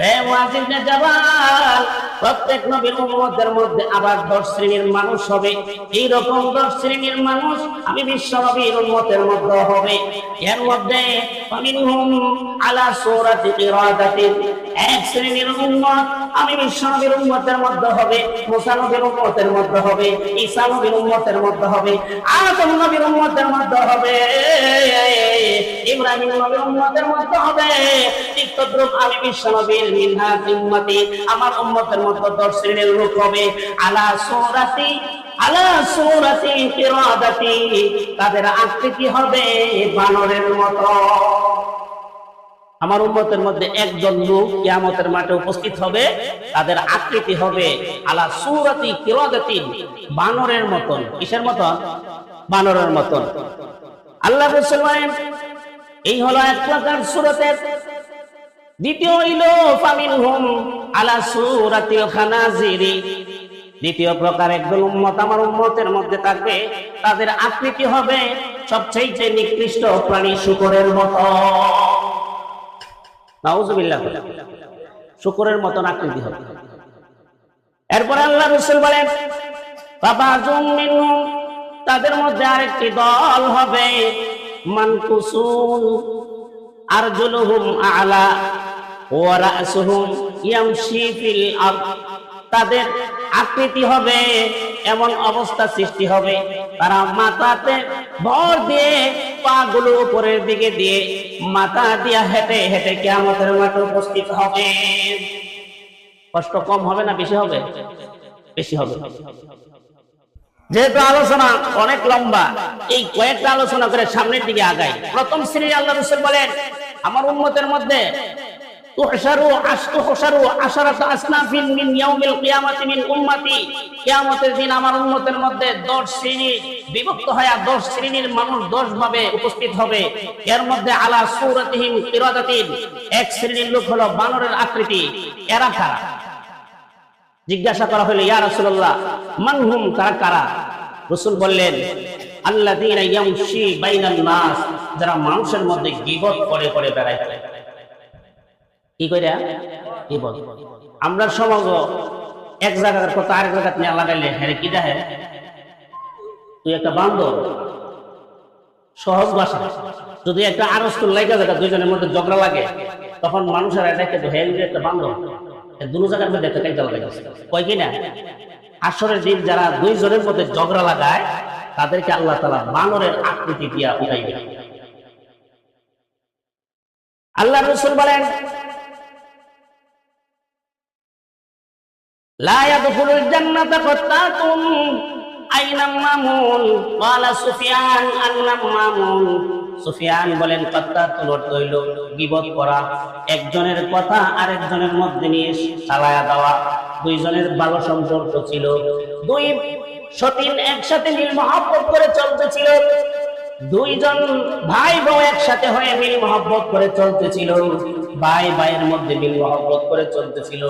A: হে মুআয ইবনে জাবাল, প্রত্যেক নবীর উম্মতের মধ্যে আবার 10 শ্রেণীর মানুষ হবে। এই রকম 10 শ্রেণীর মানুষ আমি বিশ্ব নবীর উম্মতের মধ্যে হবে। এর মধ্যে ফামিনহুম আলা সূরাতি ইরাদাতিন, এক শ্রেণীর উম্মত আমি বিশ্ব নবীর উম্মতের মধ্যে হবে, মুসা নবীর উম্মতের মধ্যে হবে, ঈসা নবীর উম্মতের মধ্যে হবে, আদম নবীর উম্মতের মধ্যে হবে, ইব্রাহিম নবীর উম্মতের মধ্যে হবে। ঠিক তদ্রুপ আমি বিশ্ব নবীর মিনহাজ উম্মতি, আমার উম্মতের মধ্যে 10 শ্রেণীর লোক হবে। আলা সূরাতি কিরাদাতি, তাদের আকৃতি হবে বানরের মতো। আমার উম্মতের মধ্যে একজন লোক কিয়ামতের মাঠে উপস্থিত হবে, তাদের আকৃতি হবে আলা সূরাতি কিরাদাতি, বানরের মতন। কিসের মতন? বানরের মতন। আল্লাহ রাসূল বলেন, এই হলো এক প্রকার সূরতের। দ্বিতীয় হইল ফামিনহুম আলা সূরাতিল খানাজিরি, দ্বিতীয় প্রকার একদল উম্মত আমার উম্মতের মধ্যে থাকবে, তাদের আকৃতি হবে সবচেয়ে নিকৃষ্ট প্রাণী শুকরের মতো। নাউযুবিল্লাহ, শুকরের মতন আকৃতি হবে। এরপর আল্লাহ রাসূল বলেন, ফাবাজুম মিনহুম, তাদের মধ্যে আরেকটি দল হবে, মানকুসুন আরজুলুহুম আলা ওয়া রাসুহুম ইয়ামশি ফিল আরদ, তাদের আকৃতি হবে এমন অবস্থা সৃষ্টি হবে, তারা মাথাতে ভর দিয়ে পাগুলো উপরের দিকে দিয়ে মাথা দিয়া হেঁটে হেঁটে কিয়ামতের মাঠে উপস্থিত হবে। কষ্ট কম হবে না বেশি হবে? বেশি হবে। যেহেতু আলোচনা অনেক লম্বা, এই কয়েকটা আলোচনা করে সামনের দিকে আগাই। প্রথম শ্রেণী আল্লাহ রাসূল বলেন, আমার উম্মতের মধ্যে কিয়ামতের দিন আমার উম্মতের মধ্যে 10 শ্রেণী বিভক্ত হয়, 10 শ্রেণীর মানুষ 10 ভাবে উপস্থিত হবে। এর মধ্যে আলা সূরাতিহিম কিরাদাতিন, এক শ্রেণীর লোক হলো বানরের আকৃতি। এরা কারা? জিজ্ঞাসা করা হলো, ইয়া রাসূলুল্লাহ মান হুম, তারা কারা? রাসূল বললেন, আল্লাযীনা ইয়ামশী বাইনান নাস, যারা মানুষের মধ্যে গীবত করে করে বেড়ায়। কি কইরা গীবত? আমরা সমাজ এক জায়গার কথা আরেক জায়গা নিয়ে লাগাইলে হ্যাঁ কি দেখে, তুই একটা বান্দর। সহজ ভাষা, যদি একটা আরস্ত লাগা জায়গা দুইজনের মধ্যে ঝগড়া লাগে, তখন মানুষের এটাকে হ্যাঁ একটা বান্দর, দুনো জায়গার মধ্যে একটা কাইজা লাগাই কয় কিনা। আসরের দিন যারা দুইজনের মধ্যে ঝগড়া লাগায় তাদেরকে আল্লাহ তাআলা বানরের আকৃতি দিয়া উঠাইবে। আল্লাহ রাসূল বলেন, লা ইয়াদখুলুল জান্নাতা কাত্তাতুন আইনাম মামুন। ক্বালা সুফিয়ান আন্নাম মামুন। সুফিয়ান বলেন, কাত্তাতুল অর্থ হইল গীবত করা, একজনের কথা আরেকজনের মধ্যে নিয়ে চালায়া দেওয়া। দুইজনের ভালো সম্পর্ক ছিল, দুই সতীন একসাথে মিল মহব্বত করে চলতেছিল, দুইজন ভাই বউ একসাথে হয়ে মিল মহব্বত করে চলতেছিল, ভাই ভাইয়ের মধ্যে মিল মহব্বত করে চলতেছিল,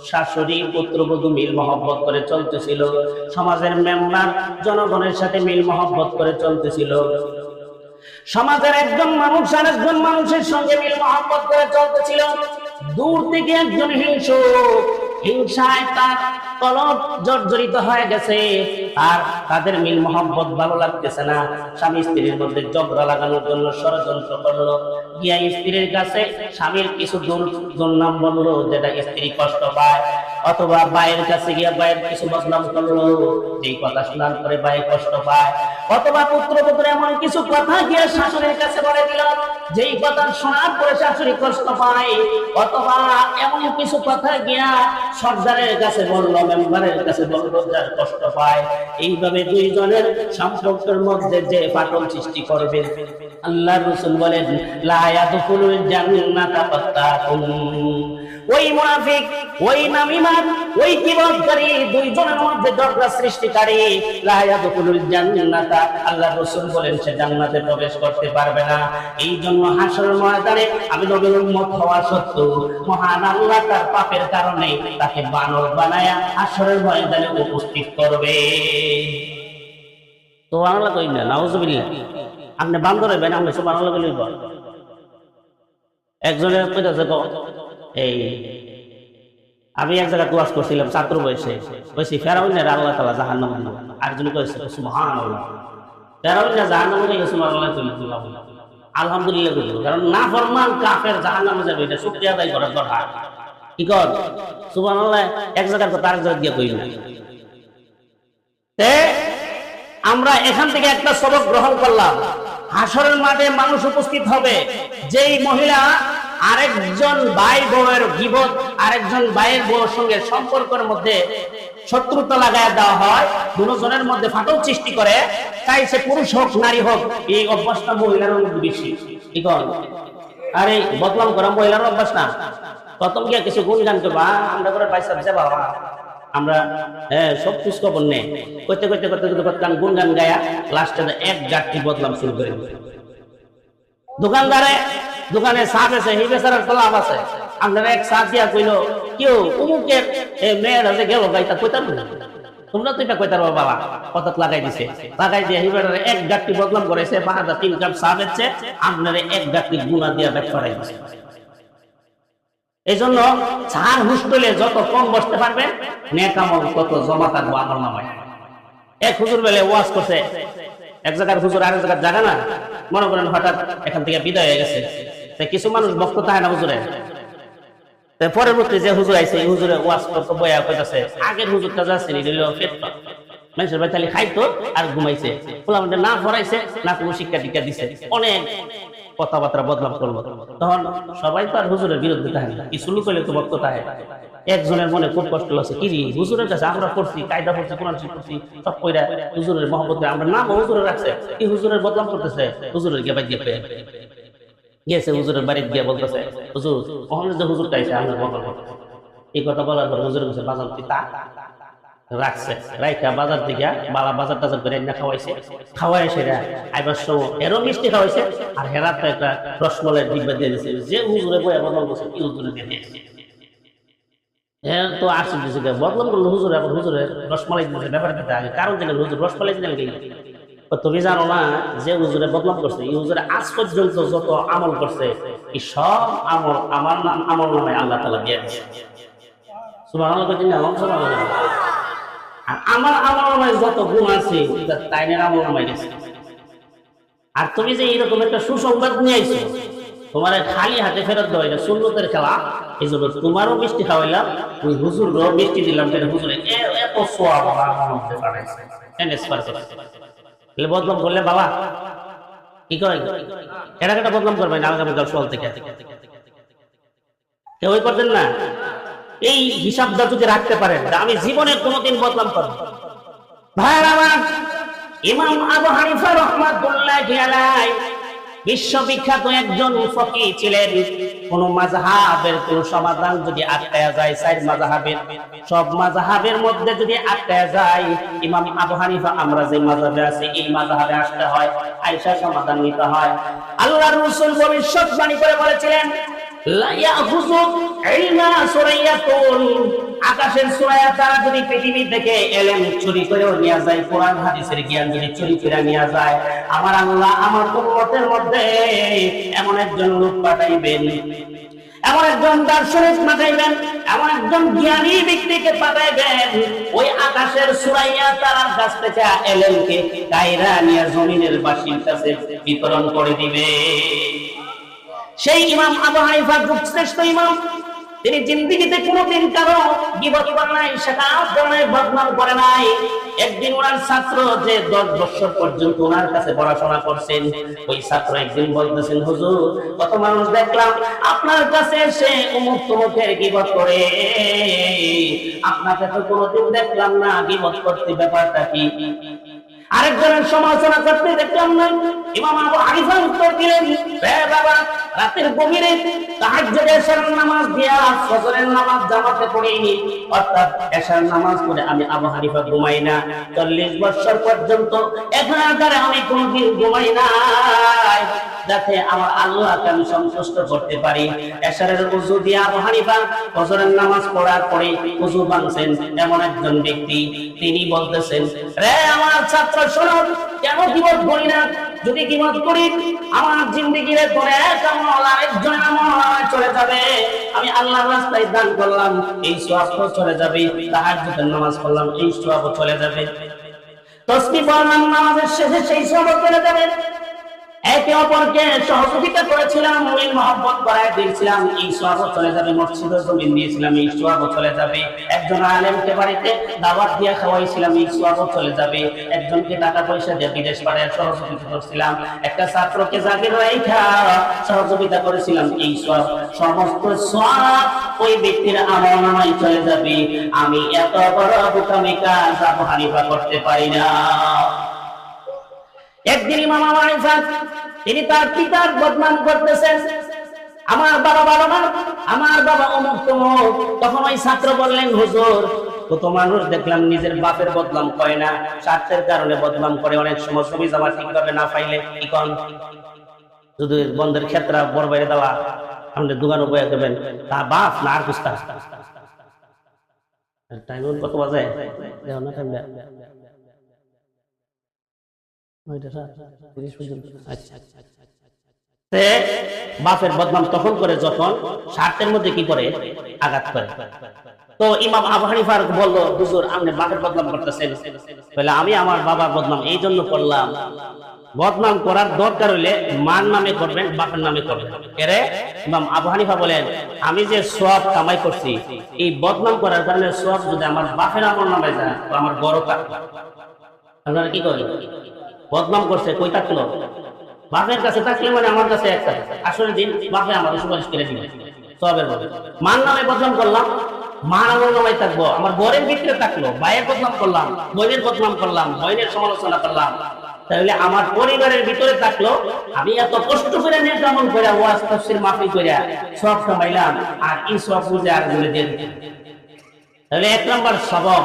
A: শাশুড়ি পুত্রবধূ মিল মহব্বত করে চলতেছিল, সমাজের মেম্বার জনগণের সাথে মিল মহব্বত করে চলতেছিল, সমাজের একজন মানুষ আরেকজন মানুষের সঙ্গে মিল মহব্বত করে চলতেছিল। দূর থেকে একজন হিংসায় তার কলব জর্জরিত হয়ে গেছে, আর তাদের মিল মহব্বত ভালো লাগতেছে না। স্বামী স্ত্রীর মধ্যে ঝগড়া লাগানোর জন্য ষড়যন্ত্র করলো, গিয়া স্ত্রীর কাছে স্বামীর কিছু দুর্নাম বললো যেটা স্ত্রী কষ্ট পায়, অথবা ভাইয়ের কাছে গিয়া ভাইয়ের কিছু বদনাম করলো যেই কথা শোনার পরে ভাই কষ্ট পায়, অথবা পুত্রপুত্র এমন কিছু কথা গিয়া শাশুড়ির কাছে বলে দিল যেই কথা শোনার পরে শাশুড়ি কষ্ট পায়, অথবা এমন কিছু কথা গিয়া সর্দারের কাছে বললো, মেম্বারের কাছে বললো, যার কষ্ট পায়। এইভাবে দুইজনের সম্পর্কের মধ্যে যে ফাটল সৃষ্টি করবে, আল্লাহর রাসূল বলেন, লা ইয়াদখুলুল জান্নাতা কাত্তাতুন। ওই মুনাফিক, ওই নামিমান, ওই কিবতকারী, দুইজনের মধ্যে ঝগড়া সৃষ্টিকারী, লা ইয়াদখুলুল জান্নাতা, আল্লাহর রাসূল বলেন সে জান্নাতে প্রবেশ করতে পারবে না। এই জন্য হাসরের ময়দানে আমি নবীর উম্মত হওয়া সত্ত্বেও মহান আল্লাহ তার পাপের কারণে তাকে বানর বানায়া হাসরের ময়দানে উপস্থিত করবে। তো আল্লাহ কই না, নাউজুবিল্লাহ। আপনি বান্দর হইবেন, আপনি সুবহানাল্লাহ বলবেন। একজনের কইতাছে, এই আমি এক জায়গায় ওয়াজ করছিলাম ছাত্র বয়সে, কইছি ফেরাউনের আল্লাহ তাআলা জাহান্নামে দিবেন। আরেকজন কইছে সুবহানাল্লাহ, ফেরাউন জাহান্নামে গিয়ে সুবহানাল্লাহ বললাম, আলহামদুলিল্লাহ বলবো, কারণ নাফরমান কাফের জাহান্নামে যাবে, এটা শুকরিয়া আদায় করার দরকার। কি কর সুবহানাল্লাহ এক জায়গার কথা আরেক জায়গায় গিয়ে কই না। আমরা এখান থেকে একটা সবক গ্রহণ করলাম, হাসরের মাঠে মানুষ উপস্থিত হবে, যেই মহিলা আরেকজন ভাই বউয়ের গীবত, আরেকজন ভাইয়ের বউয়ের সঙ্গে সম্পর্কের মধ্যে শত্রুতা লাগায় দেওয়া হয়, দুজনের মধ্যে ফাটল সৃষ্টি করে, তাই সে পুরুষ হোক নারী হোক, এই অভ্যাসটা মহিলার মধ্যে বেশি। কি কর আরে বদনাম করা মহিলার অভ্যাস না। প্রথম গিয়ে কিছু গুণগান করবা, আমরা করে পয়সা যাবা, আমরা সব খোঁজ খবর নেই, করতে করতে করতে করতে গুণগান গায়া লাস্টে এক গাঠি বদনাম শুরু করে। দোকানে চা বেছে, হি বেচারার লাভ আছে, আপনারা এক চা দিয়া কইল কেউ অমুকের মেয়েরা যে গেল গাইতা কইতার, তোমরা তো এটা কইতার বাবা, কথা লাগাই দিছে, লাগাই দিয়ে হিবার এক গাঠি বদনাম করেছে, 3 কাপ চা বেচছে, আপনারা এক গাঠি গুণা দিয়া ব্যাক করাই দিছে। এই জন্য চার হোস্টেলে যত কম বসতে পারবেন, নেক আমল তত জমা থাকবো আমল নামায়। এক হুজুর বেলে ওয়াজ করছে, এক জায়গার হুজুর আরেক জায়গার জায়গা না, মনে করেন হঠাৎ এখান থেকে বিদায় হয়ে গেছে, কিছু মানুষ বক্ত থাকে না হুজুরে, পরবর্তী যে হুজুর আইছে এই হুজুরে ওয়াজ করতে বয়া কইতাছে, আগের হুজুরটা যাচ্ছে মানুষের ভাই খালি খাইতো আর ঘুমাইছে, না পড়াইছে না কোনো শিক্ষা টিক্ষা দিছে, অনেক কথাবার্তা বদলাম করলো, তখন সবাই তো আর হুজুরের বিরুদ্ধে থাকে না, কিছু লোক হলে তো বক্ত থাকে। একজনের মনে খুব কষ্ট লাগছে, কি রে হুজুরের কাছে আমরা করছি, কায়দা করছি, কোরআন শরীফ করছি, সব কইরা হুজুরের মহব্বত করে আমরা নাম হুজুরের রাখছে, কি হুজুরের বদনাম করতেছে, হুজুরের গিয়ে বাইক গিয়ে গেছে হুজুরের বাড়িতে গিয়ে বলতেছে, হুজুর ওখানে যে হুজুরটা এসে আমরা বদনাম করতেছে। এই কথা বলার পর হুজুরের কাছে বাজার পিতা রাখছে, রাইখা বাজার থেকে বাবা বাজার টাজার করে এনে খাওয়াইছে, খাওয়াই সেরা আইবার সময় এরও মিষ্টি খাওয়াইছে, আর হেরাত একটা রসমলাইয়ের ডিব্বা দিয়ে দিয়েছে, যে হুজুরে বইয়া বদনাম করছে কি হুজুরে দিয়ে দিয়েছে। হ্যাঁ তো আসছে দিয়েছে বদনাম করলো হুজুরে, আবার হুজুরে রসমালাই দিয়েছে, ব্যাপার দিতে আগে কারণ দিলেন হুজুর রসমালাই দিলেন কি, তুমি জানো না যে হুজুরে বদনাম করছে এই হুজুরে আজ পর্যন্ত যত আমল করছে এই সব আমল আমার নাম আমল নামে আল্লাহ তাআলা দিয়ে দিয়েছে। সুবহানাল্লাহ কইতেন না, সুবহানাল্লাহ। আর আমার আমল নামে যত গুণ আছে তাইনের আমল নামায় গেছে। আর তুমি যে এইরকম একটা সুসংবাদ নিয়ে আইছো, তোমার খালি হাতে ফেরত দেওয়া এটা সুন্নতের খেলা, এই জন্য তোমারও মিষ্টি খাওয়াইলাম, ওই হুজুরও মিষ্টি দিলাম, হুজুরে এত সোয়াব আমার মধ্যে পাঠাইছে, বদনাম করলে বাবা কি করে এটা একটা বদনাম করবেন আগামীকাল সকাল থেকে কেউই করবেন না। এই হিসাবটা যদি রাখতে পারেন আমি জীবনে কোনোদিন বদনাম করব। ভাইরা আমার, ইমাম আবু হানিফা রাহমাতুল্লাহি আলাইহি বিশ্ববিখ্যাত একজন ফকিহ ছিলেন। কোন মাযহাবের কোন সমাধান যদি আটকায়া যায়, চার মাযহাবের সব মাযহাবের মধ্যে যদি আটকায়া যায়, ইমাম আবু হানিফা আমরা যে মাযহাবে আছি এই মাযহাবে আসতে হয়, আয়েশা সমাধান নিতে হয়। আল্লাহর রাসূল ভবিষ্যৎবাণী করে বলেছিলেন, লা ইয়াখুযু ইলমা সুরাইয়াতুন, আকাশের সূরা তারা যদি পৃথিবী থেকে ইলম চুরি করেও নিয়ে যায়, কোরআন হাদিসের জ্ঞান যদি চুরি করে নিয়ে যায়, আমার আল্লাহ আমার উম্মতের মধ্যে এমন একজন লোক পাঠাইবেন, এমন একজন দার্শনিক পাঠাইবেন, এমন একজন জ্ঞানী ব্যক্তিকে পাঠাইবেন, ওই আকাশের সূরা তারার কাছ থেকে ইলমকে কায়রা নিয়ে জমিনের বাসীর কাছে বিতরণ করে দিবে। সেই ইমাম আবু হানিফা যুগশ্রেষ্ঠ ইমাম, তিনি জিন্দেগিতে কোনোদিন কারো গীবত করে নাই, শাকাওয়াত করে নাই, বদনাম করে নাই। একদিন ওনার ছাত্র যে 10 বছর পর্যন্ত ওনার কাছে পড়াশোনা করছেন, ওই ছাত্র একদিন বলতেছেন, হুজুর কত মানুষ দেখলাম আপনার কাছে এসে অমুক তমুকের গীবত করে, আপনাকে তো কোনোদিন দেখলাম না গীবত করতে, ব্যাপারটা কি? আরেকজনের সমালোচনা করতে দেখলাম না। ইমাম আবু হানিফা উত্তর দিলেন, হে বাবা, রাতের গভীরে তাহাজ্জুদের এশার নামাজ দিয়া ফজরের নামাজ জামাতে পড়িনি, অর্থাৎ এশার নামাজ পড়ে আমি আবু হানিফা ঘুমাই না। 40 বছর পর্যন্ত একাধারে আমি কোনদিন ঘুমাই নাই, যাতে আমার আল্লাহকে আমি সন্তুষ্ট করতে পারি। এশারের ওযু দিয়ে আবু হানিফা ফজরের নামাজ পড়ার পরে ওযু ভাঙছেন এমন একজন ব্যক্তি, তিনি বলতেছেন, রে আমার ছাত্র শোনো, কেন গীবত করি না? যদি গীবত করি আমার জিন্দেগির পরে এক আমল আরেকজনের আমল চলে যাবে, আমি আল্লাহর রাস্তায় দান করলাম এই সওয়াব চলে যাবে, তাহাজ্জুদের নামাজ পড়লাম এই সওয়াব চলে যাবে, তাসবিহ পড়লাম নামাজের শেষে সেই সওয়াব চলে যাবে। একে অপরকে সহযোগিতা করেছিলাম, ওই মহব্বত করায় দিয়েছিলাম, এই সওয়াব চলে যাবে। মসজিদে জমিন দিয়েছিলাম, এই সওয়াব চলে যাবে। একজন আলেমকে বাড়িতে দাওয়াত দিয়ে খাওয়াইছিলাম, এই সওয়াব চলে যাবে। একজনকে টাকা পয়সা দিয়ে বিদেশ পাঠায় সহযোগিতা করেছিলাম, একটা ছাত্রকে জাগির রাইখা সহযোগিতা করেছিলাম, এই সওয়াব, সমস্ত সওয়াব ওই ব্যক্তির আমলনামায় চলে যাবে। আমি এত বড় বোকামি কাজ আবু হানিফা করতে পারি না। একদিন ইমাম আবু হানিফা তিনি তার পিতার বদনাম করতেছেন, আমার বাবা বাবা না, আমার বাবা অমুক তমুক। তখন ওই ছাত্র বললেন, হুজুর কত মানুষ দেখলাম নিজের বাপের বদনাম করে না, স্বার্থের কারণে বদনাম করে, অনেক সময় জমি জমা ঠিকভাবে না পাইলে কি কন, যদি বন্ধের ক্ষেত্রে বড় বাইরে দেওয়া আমাদের দোকানে বয়ে দেবেন, তা বাপ না আর কুস্তা টাইম কত বাজে না, টাইম বাপের বদনাম তখন করে যখন স্বার্থের মধ্যে কি করে আঘাত করে। তো ইমাম আবু হানিফা বলল, হুজুর আপনি বাপের বদনাম করতেছেন, বলে আমি আমার বাবার বদনাম এই জন্য করলাম, বদনাম করার দরকার হইলে মার নামে করবেন, বাপের নামে করবেন। এরে ইমাম আবু হানিফা বলেন, আমি যে সওয়াব কামাই করছি এই বদনাম করার কারণে সওয়াব যদি আমার বাপের আমল নামে যায় তো আমার বড় কাজ। আপনারা কি করেন? বদনাম করছে কই থাকলো, বাপের কাছে থাকলে মানে আমার কাছে একটা, আসলে দিন বাপে আমাকে সুপারিশ করে দিবে সবের বলে। মার নামে বদনাম করলাম, মার আমার নামে থাকবো, আমার বরের ভিতরে থাকলো, ভাইয়ের বদনাম করলাম, বোনের বদনাম করলাম, বোনের সমালোচনা করলাম, তাহলে আমার পরিবারের ভিতরে থাকলো, আমি এত কষ্ট করে নিয়ে কেমন করে ওয়াজ তাফসীর মাফি করে সব কামাইলাম, আর এই সব বুঝে আর বলে দিয়ে দিলাম। তাহলে এক নম্বর সবক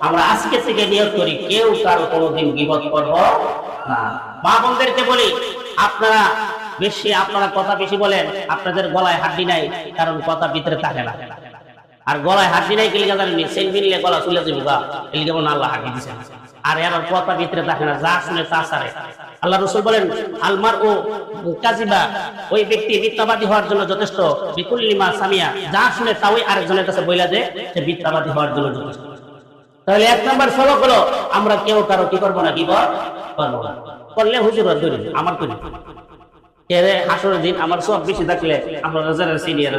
A: আমরা আজকে থেকে নিয়ত করি, কেউ কারো কোনোদিন গীবত করব না। মা বোনদেরকে বলি, আপনারা কথা বেশি বলেন, আপনাদের গলায় হাড্ডি নাই, কারণ কথা ভিতরে থাকে না। আর গলায় হাড্ডি নাই কেলিগা জানেনি, সেল মিললে গলা চলে যাবে বা কেলিগা বলেন আল্লাহ হাড্ডি দিয়েছেন। আর এর কথা ভিতরে থাকে না, যা শুনে তা সারে। আল্লাহ রাসূল বলেন আলমার ও কাযিবা, ওই ব্যক্তি মিথ্যাবাদী হওয়ার জন্য যথেষ্ট, বিকুল্লি মা সামিয়া, যা শুনে তা ওই আরেকজনের কাছে বইলা দেয়, সে মিথ্যাবাদী হওয়ার জন্য যথেষ্ট। তাহলে এক নম্বর সবক হলো, আমরা কেউ কারো কি করবো না, গীবত করবো না। করলে হুজুর ধরি আমার করি এরে হাসরের দিন আমার সব বেশি থাকলে আমরা যারা সিনিয়র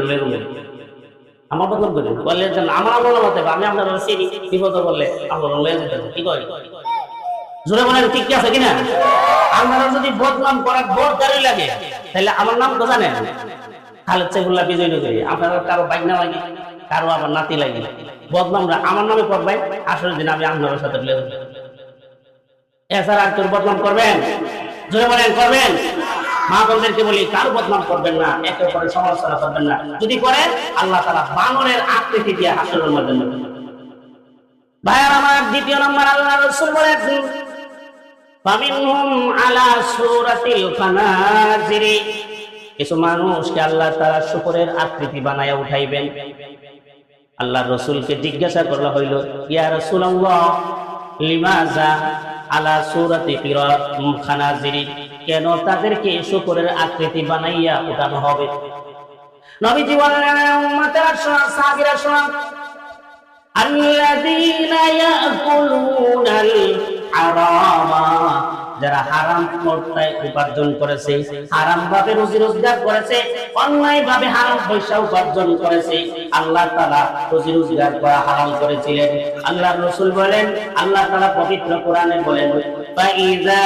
A: আমার বদল করি বললে আমার আমল মতে আমি আপনার চিনি, বিপদ বললে আমরা কি করি জোরে বলেন ঠিক কি আছে কিনা? আপনারা যদি বদনাম করার দরকারই লাগে, তাহলে আমার নাম তো জানেন খালেদ সাইফুল্লাহ বিজয় নগরী। আপনারা কারো বাইক না লাগে, কারো আবার নাতি লাগে, বদনামরা আমার নামে করবেন, আসলে দিন আমি আপনার সাথে এছাড়া আর তোর বদনাম করবেন, জোরে বলেন করবেন। মা বোনদেরকে বলি, কারো বদনাম করবেন না, একে অপরের সমালোচনা করবেন না। যদি করেন আল্লাহ তাআলা বানরের আকৃতি দিয়ে হাসরের মধ্যে নেবেন। ভাইয়ার আমার, দ্বিতীয় নম্বর আল্লাহ রাসূল বলেছেন ফামিনহুম আলা সূরাতিল খানাজিরি, কিছু মানুষকে আল্লাহ তাআলা শুকরের আকৃতি বানায়া উঠাইবেন। আল্লাহ রাসূলকে জিজ্ঞাসা করা হইল, ইয়া রাসূলুল্লাহ লিমাযা আলা সূরাতি খানাজিরি, কেন তাদেরকে শুকরের আকৃতি বানাইয়া উঠানো হবে? নবীজি বললেন উম্মতেরা শোনো, সাহাবীরা শোনো, আল্লাযীনা ইয়াকুলুনাল হারামা, যারা হারাম পন্থায় উপার্জন করেছে, হারাম ভাবে রুজি রোজগার করেছে, অন্যায় ভাবে হারাম পয়সা উপার্জন করেছে, আল্লাহ তাআলা রুজি রোজগার করা হারাম করেছিলেন। আল্লাহর রাসূল বলেন, আল্লাহ তাআলা পবিত্র কোরআনে বলেন ফাইযা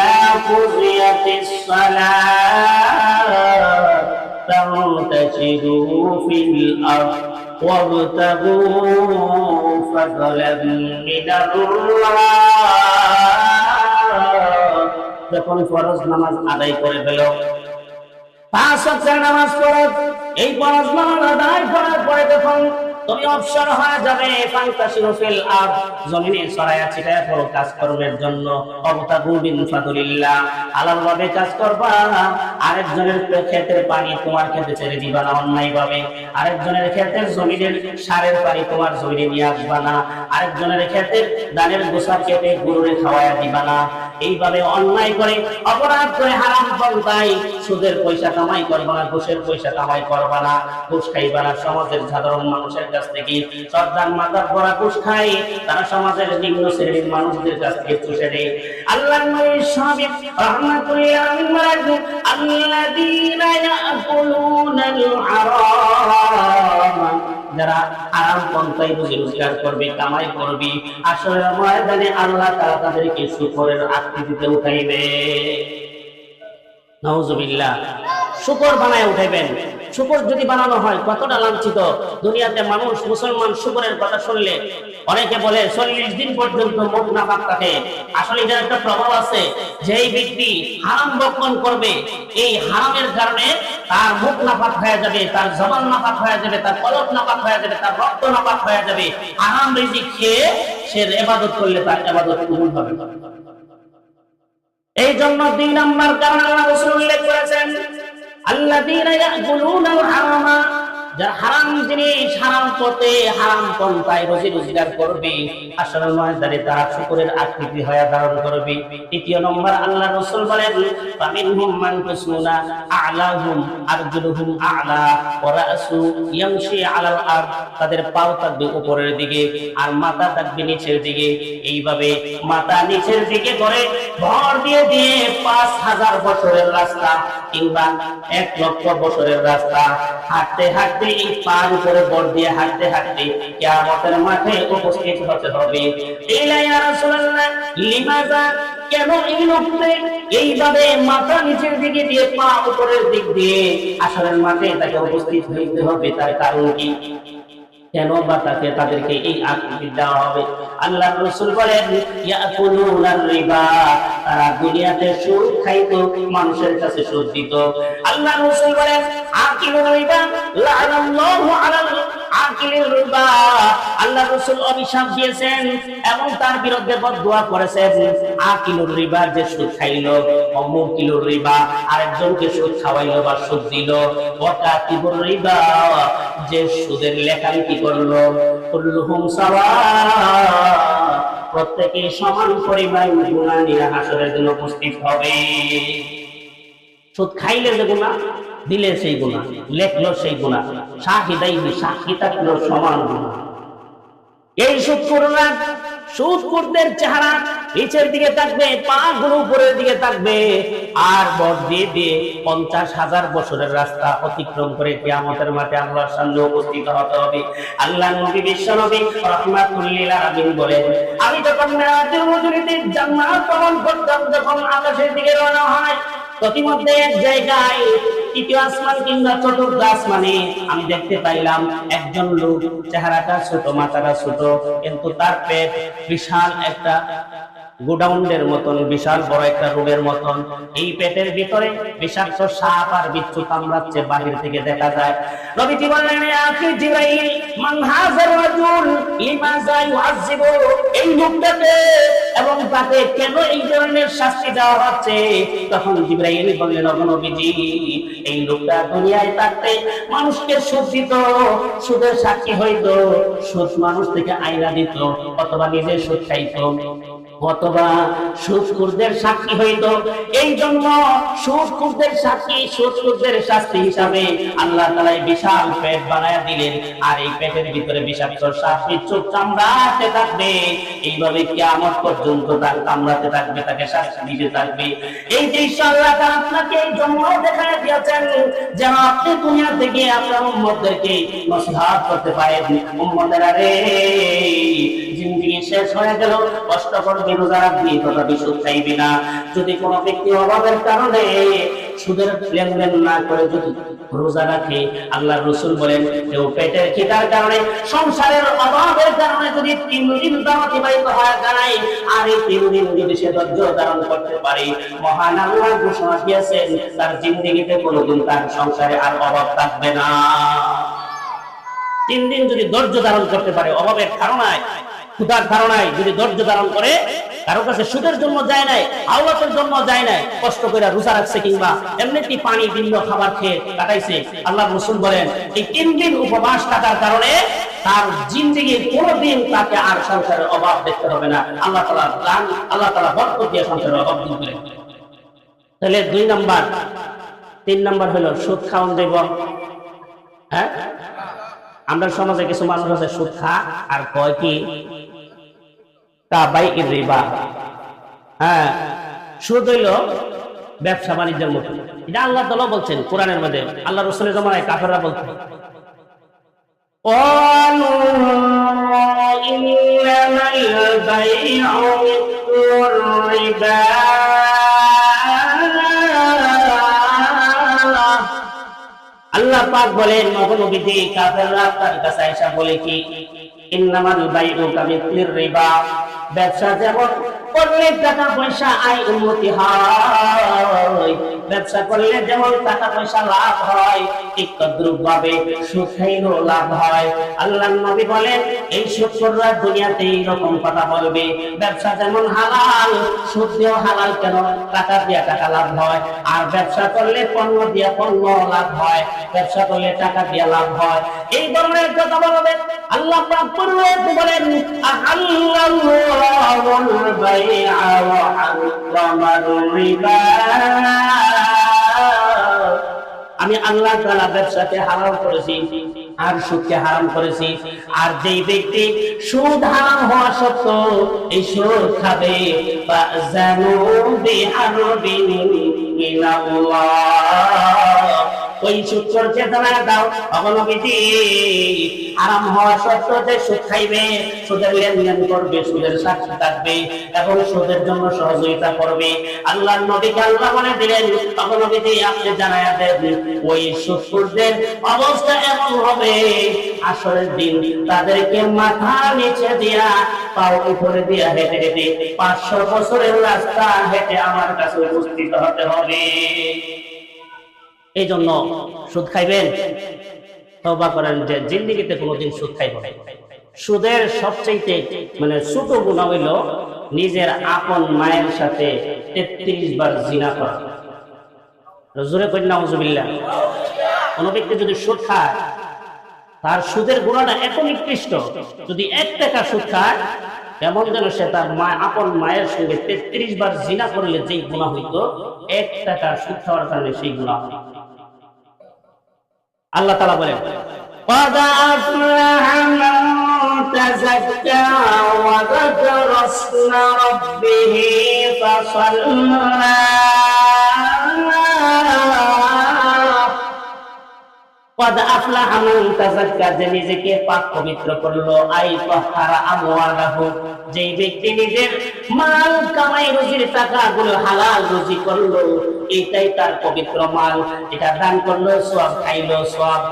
A: কুযিয়াতিস সালাত ফান্তাশিরু ফিল আরদ ওয়াবতাগু ফাদলাম মিনাল্লাহ, যখন ফরজ নামাজ আদায় করে ফেল, 5 ওয়াক্তের নামাজ পড়ো, এই ফরজ নামাজ আদায় করার পরে যখন তুমি অবসর হয়ে যাবে, ফান্তাশিরু ফিল আরদ, জমিনে ছড়ায়া ছিটায়া পড়ো কাজকর্মের জন্য, ওয়াবতাগু মিন ফাদলিল্লাহ, হালাল ভাবে কাজ করবা। আরেকজনের ক্ষেতের পানি তোমার ক্ষেতে ছেড়ে দিবা না অন্যায় ভাবে, আরেকজনের ক্ষেতের জমিনের সারের পানি তোমার জমিনে নিয়ে আসবা না, আরেকজনের ক্ষেতের ধানের গোছা কেটে গরুরে খাওয়ায়া দিবা না। এইভাবে অন্যায় করে অপরাধ করে হারাম পন্থায় সুদের পয়সা কামাই করবা না, ঘুষের পয়সা কামাই করবা না, ঘুষ খাইবা না। সমাজের সাধারণ মানুষের কাছ থেকে সর্দার মাথা ভরা ঘুষ খায়, তারা সমাজের নিম্ন শ্রেণীর মানুষদের কাছ থেকে চুষে নেয়। আল্লাহর নবী সাহেব রাহমাতুল্লাহ আলাইহি আল্লাযীনা ইয়াকুলুনাল হারাম, যারা হারাম পন্থায় রুজি রোজগার করবে, কামাই করবে, আসরের ময়দানে আল্লাহ তাআলা তাদেরকে শুকরের আকৃতিতে উঠাইবে। নাউজুবিল্লাহ, শুকর বানায় উঠাইবেন। শুকর যদি বানানো হয় কতটা লাঞ্ছিত দুনিয়াতে মানুষ। মুসলমান শুকরের কথা শুনলে অনেকে বলে 40 দিন পর্যন্ত মুখ নাপাক থাকে। আসলে এটার একটা প্রভাব আছে, যেই ব্যক্তি হারাম ভক্ষণ করবে, এই হারামের কারণে তার মুখ নাপাক হয়ে যাবে, তার জবান নাপাক হয়ে যাবে, তার কলব নাপাক হয়ে যাবে, তার রক্ত নাপাক হয়ে যাবে। হারাম রিজিক খেয়ে সে ইবাদত করলে তার ইবাদত কবুল হবে। এই জন্য 2 নম্বর কারণ আল্লাহ রাসূল উল্লেখ করেছেন আল্লাযীনা ইয়াকুলুনাল হারামা, যারা হারাম জিনিস, হারাম পথে, হারাম পন্থায় রুজি রোজগার করবে, আসলে ময়দানে তারা শুকরের আকৃতি হয়ে ধারণ করবে। 3 নম্বর আল্লাহ রাসূল বলেন ফামিনহুম মান তুসুনা আ'লাহুম আরজুলুহুম আ'লা ওয়া রাসু ইয়ামশি আলাল আরদ, তাদের পাও থাকবে উপরের দিকে আর মাথা থাকবে নিচের দিকে। এইভাবে মাথা নিচের দিকে করে ভর দিয়ে দিয়ে 5000 বছরের রাস্তা কিংবা 1 লক্ষ বছরের রাস্তা হাঁটতে হাঁটতে হাঁটতে এই পার উপরে বর দিয়ে হাঁটতে হাঁটতে কিয়ামতের মাঠে উপস্থিত হতে হবে। ইয়া রাসূলুল্লাহ লিমাযা, কেন এই লোকটা এইভাবে মাথা নিচের দিকে দিয়ে পা উপরের দিক দিয়ে হাসরের মাঠে তাকে উপস্থিত হইতে হবে, তার কারণ কি? কেন বা তাদেরকে এই আকৃতি দেওয়া হবে? আল্লাহর রাসূল বলেন ইয়াকুলুনার রিবা, তারা দুনিয়াতে সুদ খাইতো, মানুষের কাছে সুদ দিত। আল্লাহর রাসূল বলেন আকিলুর রিবা লা'নাল্লাহু আলাল আকিলির রিবা, আল্লাহর রাসূল অভিশাপ দিয়েছেন এবং তার বিরুদ্ধে বদদুয়া করেছেন। আকিলুর রিবা, যে সুদ খাইলো, অমুকিলুর রিবা, আরেকজনকে সুদ খাওয়াইলো বা সুদ দিল, ওয়া কাতিবুর রিবা, যে সুদের লেখালেখি করলো, কুল্লুহুম সাওয়া, প্রত্যেকই সমান পরিমাণ গুনাহ নিয়ে হাসরের দিন উপস্থিত হবে। সুদ খাইলে যে গুনাহ, দিলে সেই গুনাহ, লেখলো সেই গুনাহ, শাহিদাইনি, সাক্ষী থাকলো সমান গুনাহ। এই সুদখোররা, সুদখোরদের চেহারা নিচের দিকে থাকবে, পা গুলো উপরের দিকে থাকবে, আর বর দিয়ে দিয়ে 50,000 বছরের রাস্তা অতিক্রম করে কিয়ামতের মাঠে আল্লাহর সামনে উপস্থিত হতে হবে। আল্লাহর নবী বিশ্ব নবী রাহমাতুল লিল আলামিন বলেন, আমি যখন মেরাজের মজুরিতে জান্নাত ভ্রমণ করতাম, যখন আকাশের দিকে রওনা হয়, প্রতিমধ্যে এক জায়গায় তৃতীয় আসমান কিংবা চতুর্থ আসমানে আমি দেখতে পাইলাম একজন লোক, চেহারাটা ছোট, মাথাটা ছোট, কিন্তু তার পেট বিশাল একটা গোডাউনের মতন, বিশাল বড় একটা রুমের মতন। এই পেটের ভিতরে বিষাক্ত সাপ আর বিচ্ছু কামড়াচ্ছে, বাহির থেকে দেখা যায়। নবীজি বললেন, ইয়া আখি জিবরাইল, মান হাযার রাজুল লিমাযা ইউআযিবু, এই লোকটাকে এবং তাকে কেন এই ধরনের শাস্তি দেওয়া হচ্ছে? তখন জিবরাইল বললেন, ও নবীজি, এই লোকটা দুনিয়ায় থাকতে মানুষকে সুদ দিত, সুদের সাক্ষী হইতো, সুদ মানুষ থেকে আইনা দিত, অথবা নিজে সুদ খাইতো, অথবা সুদখোরদের সাক্ষী হইতো। এই জন্য সুদখোরদের সাক্ষী, সুদখোরদের শাস্তি হিসাবে আল্লাহ তাআলা বিশাল পেট বানায়া দিলেন, আর এই পেটের ভিতরে বিষাক্ত সাপ বিচ্ছু কামড়াতে থাকবে। এইভাবে কিয়ামত পর্যন্ত তার কামড়াতে থাকবে, তাকে শাস্তি দিতে থাকবে। এই দৃশ্য আল্লাহ তাআলা আপনাকে এই জন্য দেখায় দিয়েছেন, যেন আপনি দুনিয়া থেকে আপনার উম্মতদেরকে নসিহত করতে পারেন। উম্মতেরা রে, জিন্দেগি শেষ হয়ে গেল, কষ্ট করবে, রোজা রাখবি, তথাপি সুদ খাইবি না। যদি কোনো ব্যক্তি অভাবের কারণে সুদের লেনদেন না করে যদি রোজা রাখে, আল্লাহর রাসূল বলেন, কেউ পেটের খিদার কারণে, সংসারের অভাবের কারণে যদি 3 দিন তার অতিবাহিত হয়ে যায়, আর এই 3 দিন যদি সে ধৈর্য ধারণ করতে পারে, মহান আল্লাহ ঘোষণা দিয়েছেন তার জিন্দেগিতে কোনোদিন তার সংসারে আর অভাব থাকবে না। 3 দিন যদি ধৈর্য ধারণ করতে পারে, অভাবের ধারণায়, ক্ষুধার ধারণায় যদি ধৈর্য ধারণ করে, কারো কাছে সুদের জন্য যায় নাই, আওলাতের জন্য যায় নাই, কষ্ট করে রোজা রাখছে কিংবা এমনিতেই পানি ভিন্ন খাবার খেয়ে কাটাইছে, আল্লাহর রাসূল বলেন এই 3 দিন উপবাস থাকার কারণে তার জিন্দেগির কোনোদিন তাকে আর সংসারের অভাব দেখতে হবে না। আল্লাহ তাআলা বরকত দিয়ে সংসারের অভাব দূর করে। তাহলে 2 নাম্বার। 3 নাম্বার হলো সুদ খাওয়ান দেব। হ্যাঁ, আমরা সমাজে কিছু মানুষ আছে সুদ খা আর কয় কি তাবাইর রিবা। হ্যাঁ, সুদ হইল ব্যবসা বাণিজ্যের মতো। এটা আল্লাহ তাআলা বলছেন কোরআনের মধ্যে, আল্লাহ রাসূলের জামানায় কাফেররা বলতেন, ক্বালু ইন্নামাল বাইউ মিসলুর রিবা। আল্লাহ পাক বলেন, নবী, কাফেররা তার কাছে এসে বলে কি, ইন্নামাল বাইউ কামিসলির রিবা, ব্যবসা যেমন করলে টাকা পয়সা আয় উন্নতি হয়, ব্যবসা করলে যেমন টাকা পয়সা লাভ হয়, ঠিক তদ্রূপভাবে সুদ খাইলেও লাভ হয়। আল্লাহর নবী বলেন, এই সুদখোররা দুনিয়াতে এইরকম কথা বলবে, ব্যবসা যেমন হালাল, সুদ দিয়েও হালাল কেন, টাকা দিয়ে টাকা লাভ হয়, আর ব্যবসা করলে পণ্য দিয়ে পণ্য লাভ হয়, ব্যবসা করলে টাকা দিয়ে লাভ হয়, এই ধরনের কথা বলবে। আল্লাহ পাক বলেন, আল্লাহুল বাই'a ওয়া হারামার রিবা, আমি আল্লাহ তাআলা ব্যবসাকে হারাম করেছি আর সুদকে হারাম করেছি। আর যেই ব্যক্তি সুদ হারাম হওয়া সত্ত্বেও এই সুদ খাবে, ফাযানু বিহারবিন মিনাল্লাহ, ওই সুদ চেতনা দাও। অবনবীজি হারাম হওয়া সত্ত্বেও যে সুদ খাইবে, সুদের লেনদেন করবে, সুদের সাক্ষী থাকবে এবং সুদের জন্য সহযোগিতা করবে, আল্লাহর নবীকে আল্লাহ বলে দিলেন, অবনবীজি আপনি জানায়া দেন ওই সুদখোরদের অবস্থা এমন হবে, আসরের দিন তাদেরকে মাথা নিচে দিয়া পাও উপরে দিয়া হেঁটে হেঁটে 500 বছরের রাস্তা হেঁটে আমার কাছে উপস্থিত হতে হবে। এই জন্য সুদ খাইবেন, তওবা করেন যে জিন্দেগিতে কোনোদিন সুদ খাইব না। সুদের সবচেয়ে ছোট গুনাহ হইল নিজের আপন মায়ের সাথে 33 বার জিনা করা। জোরে কই নাউজুবিল্লাহ। কোন ব্যক্তি যদি সুদ খায়, তার সুদের গুনাহটা এত নিকৃষ্ট, যদি 1 টাকা সুদ খায় এমন যেন সে তার আপন মায়ের সঙ্গে 33 বার জিনা করলে যেই গুনাহ হইতো, 1 টাকা সুদ খাওয়ার কারণে সেই গুনাহ। আল্লাহ তাআলা বলেন, قد أفلح من تزكى وذكر اسم ربه فصلى قد أفلح من تزكى যে নিজেকে পাক পবিত্র করলো, আই তাহারা আমওয়ালাহু যেই ব্যক্তি নিজের মাল কামাই রুজির টাকাগুলো হালাল রুজি করলো, এটাই তার পবিত্র মাল, এটা দান করলো, সওয়াব খাইলো, সওয়াব।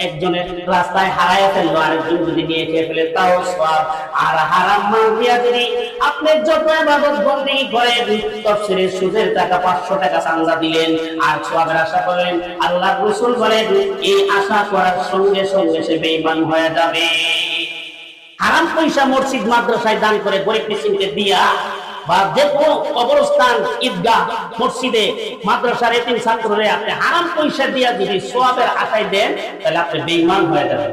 A: একজনের রাস্তায় হারায় ফেললো, আরেকজন যদি নিয়ে খেয়ে ফেলে তাও সওয়াব। আর হারাম মাল দিয়া যদি আপনি যত ইবাদত বন্দেগি করেন, তাফসীরে সুদের টাকা 500 টাকা চাঁদা দিলেন আর সওয়াবের আশা করেন, আল্লাহর রাসূল বলেন এই আশা করার সঙ্গে সঙ্গে সে বেঈমান হয়ে যাবে। হারাম পয়সা মসজিদ মাদ্রাসায় দান করে গরিব মিসকিনকে দিয়া, বা যে কোনো কবরস্থান, ঈদগাহ, মসজিদে, মাদ্রাসার এতিম ছাত্ররে আপনি হারাম পয়সা দিয়া যদি সওয়াবের আশায় দেন, তাহলে আপনি বেঈমান হয়ে যাবেন,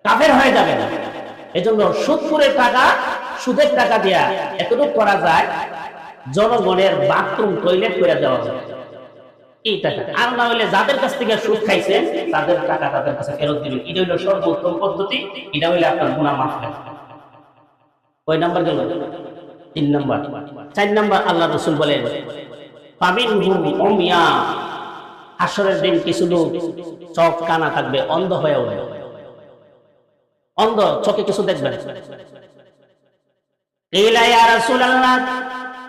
A: কাফের হয়ে যাবেন। এজন্য সুদখোরের টাকা, সুদের টাকা দিয়া এতটুকু করা যায়, জনগণের বাথরুম টয়লেট করে দেওয়া যায় এই টাকা। আর না হলে যাদের কাছ থেকে সুদ খাইছেন তাদের টাকা তাদের কাছে ফেরত দিবেন। এটা হলো সর্বোত্তম পদ্ধতি। এটা হইলে আপনার গুনাহ মাফ হবে। কয় নাম্বার গেল? 3 নাম্বার। 4 নাম্বার আল্লাহ রাসূল বলেন, ফামিনহুম উমিয়া, হাসরের দিন কিছু লোক চোখ কানা থাকবে, অন্ধ হয়ে উঠবে, অন্ধ, চোখে কিছু দেখবে না। কিলা ইয়া রাসূলুল্লাহ,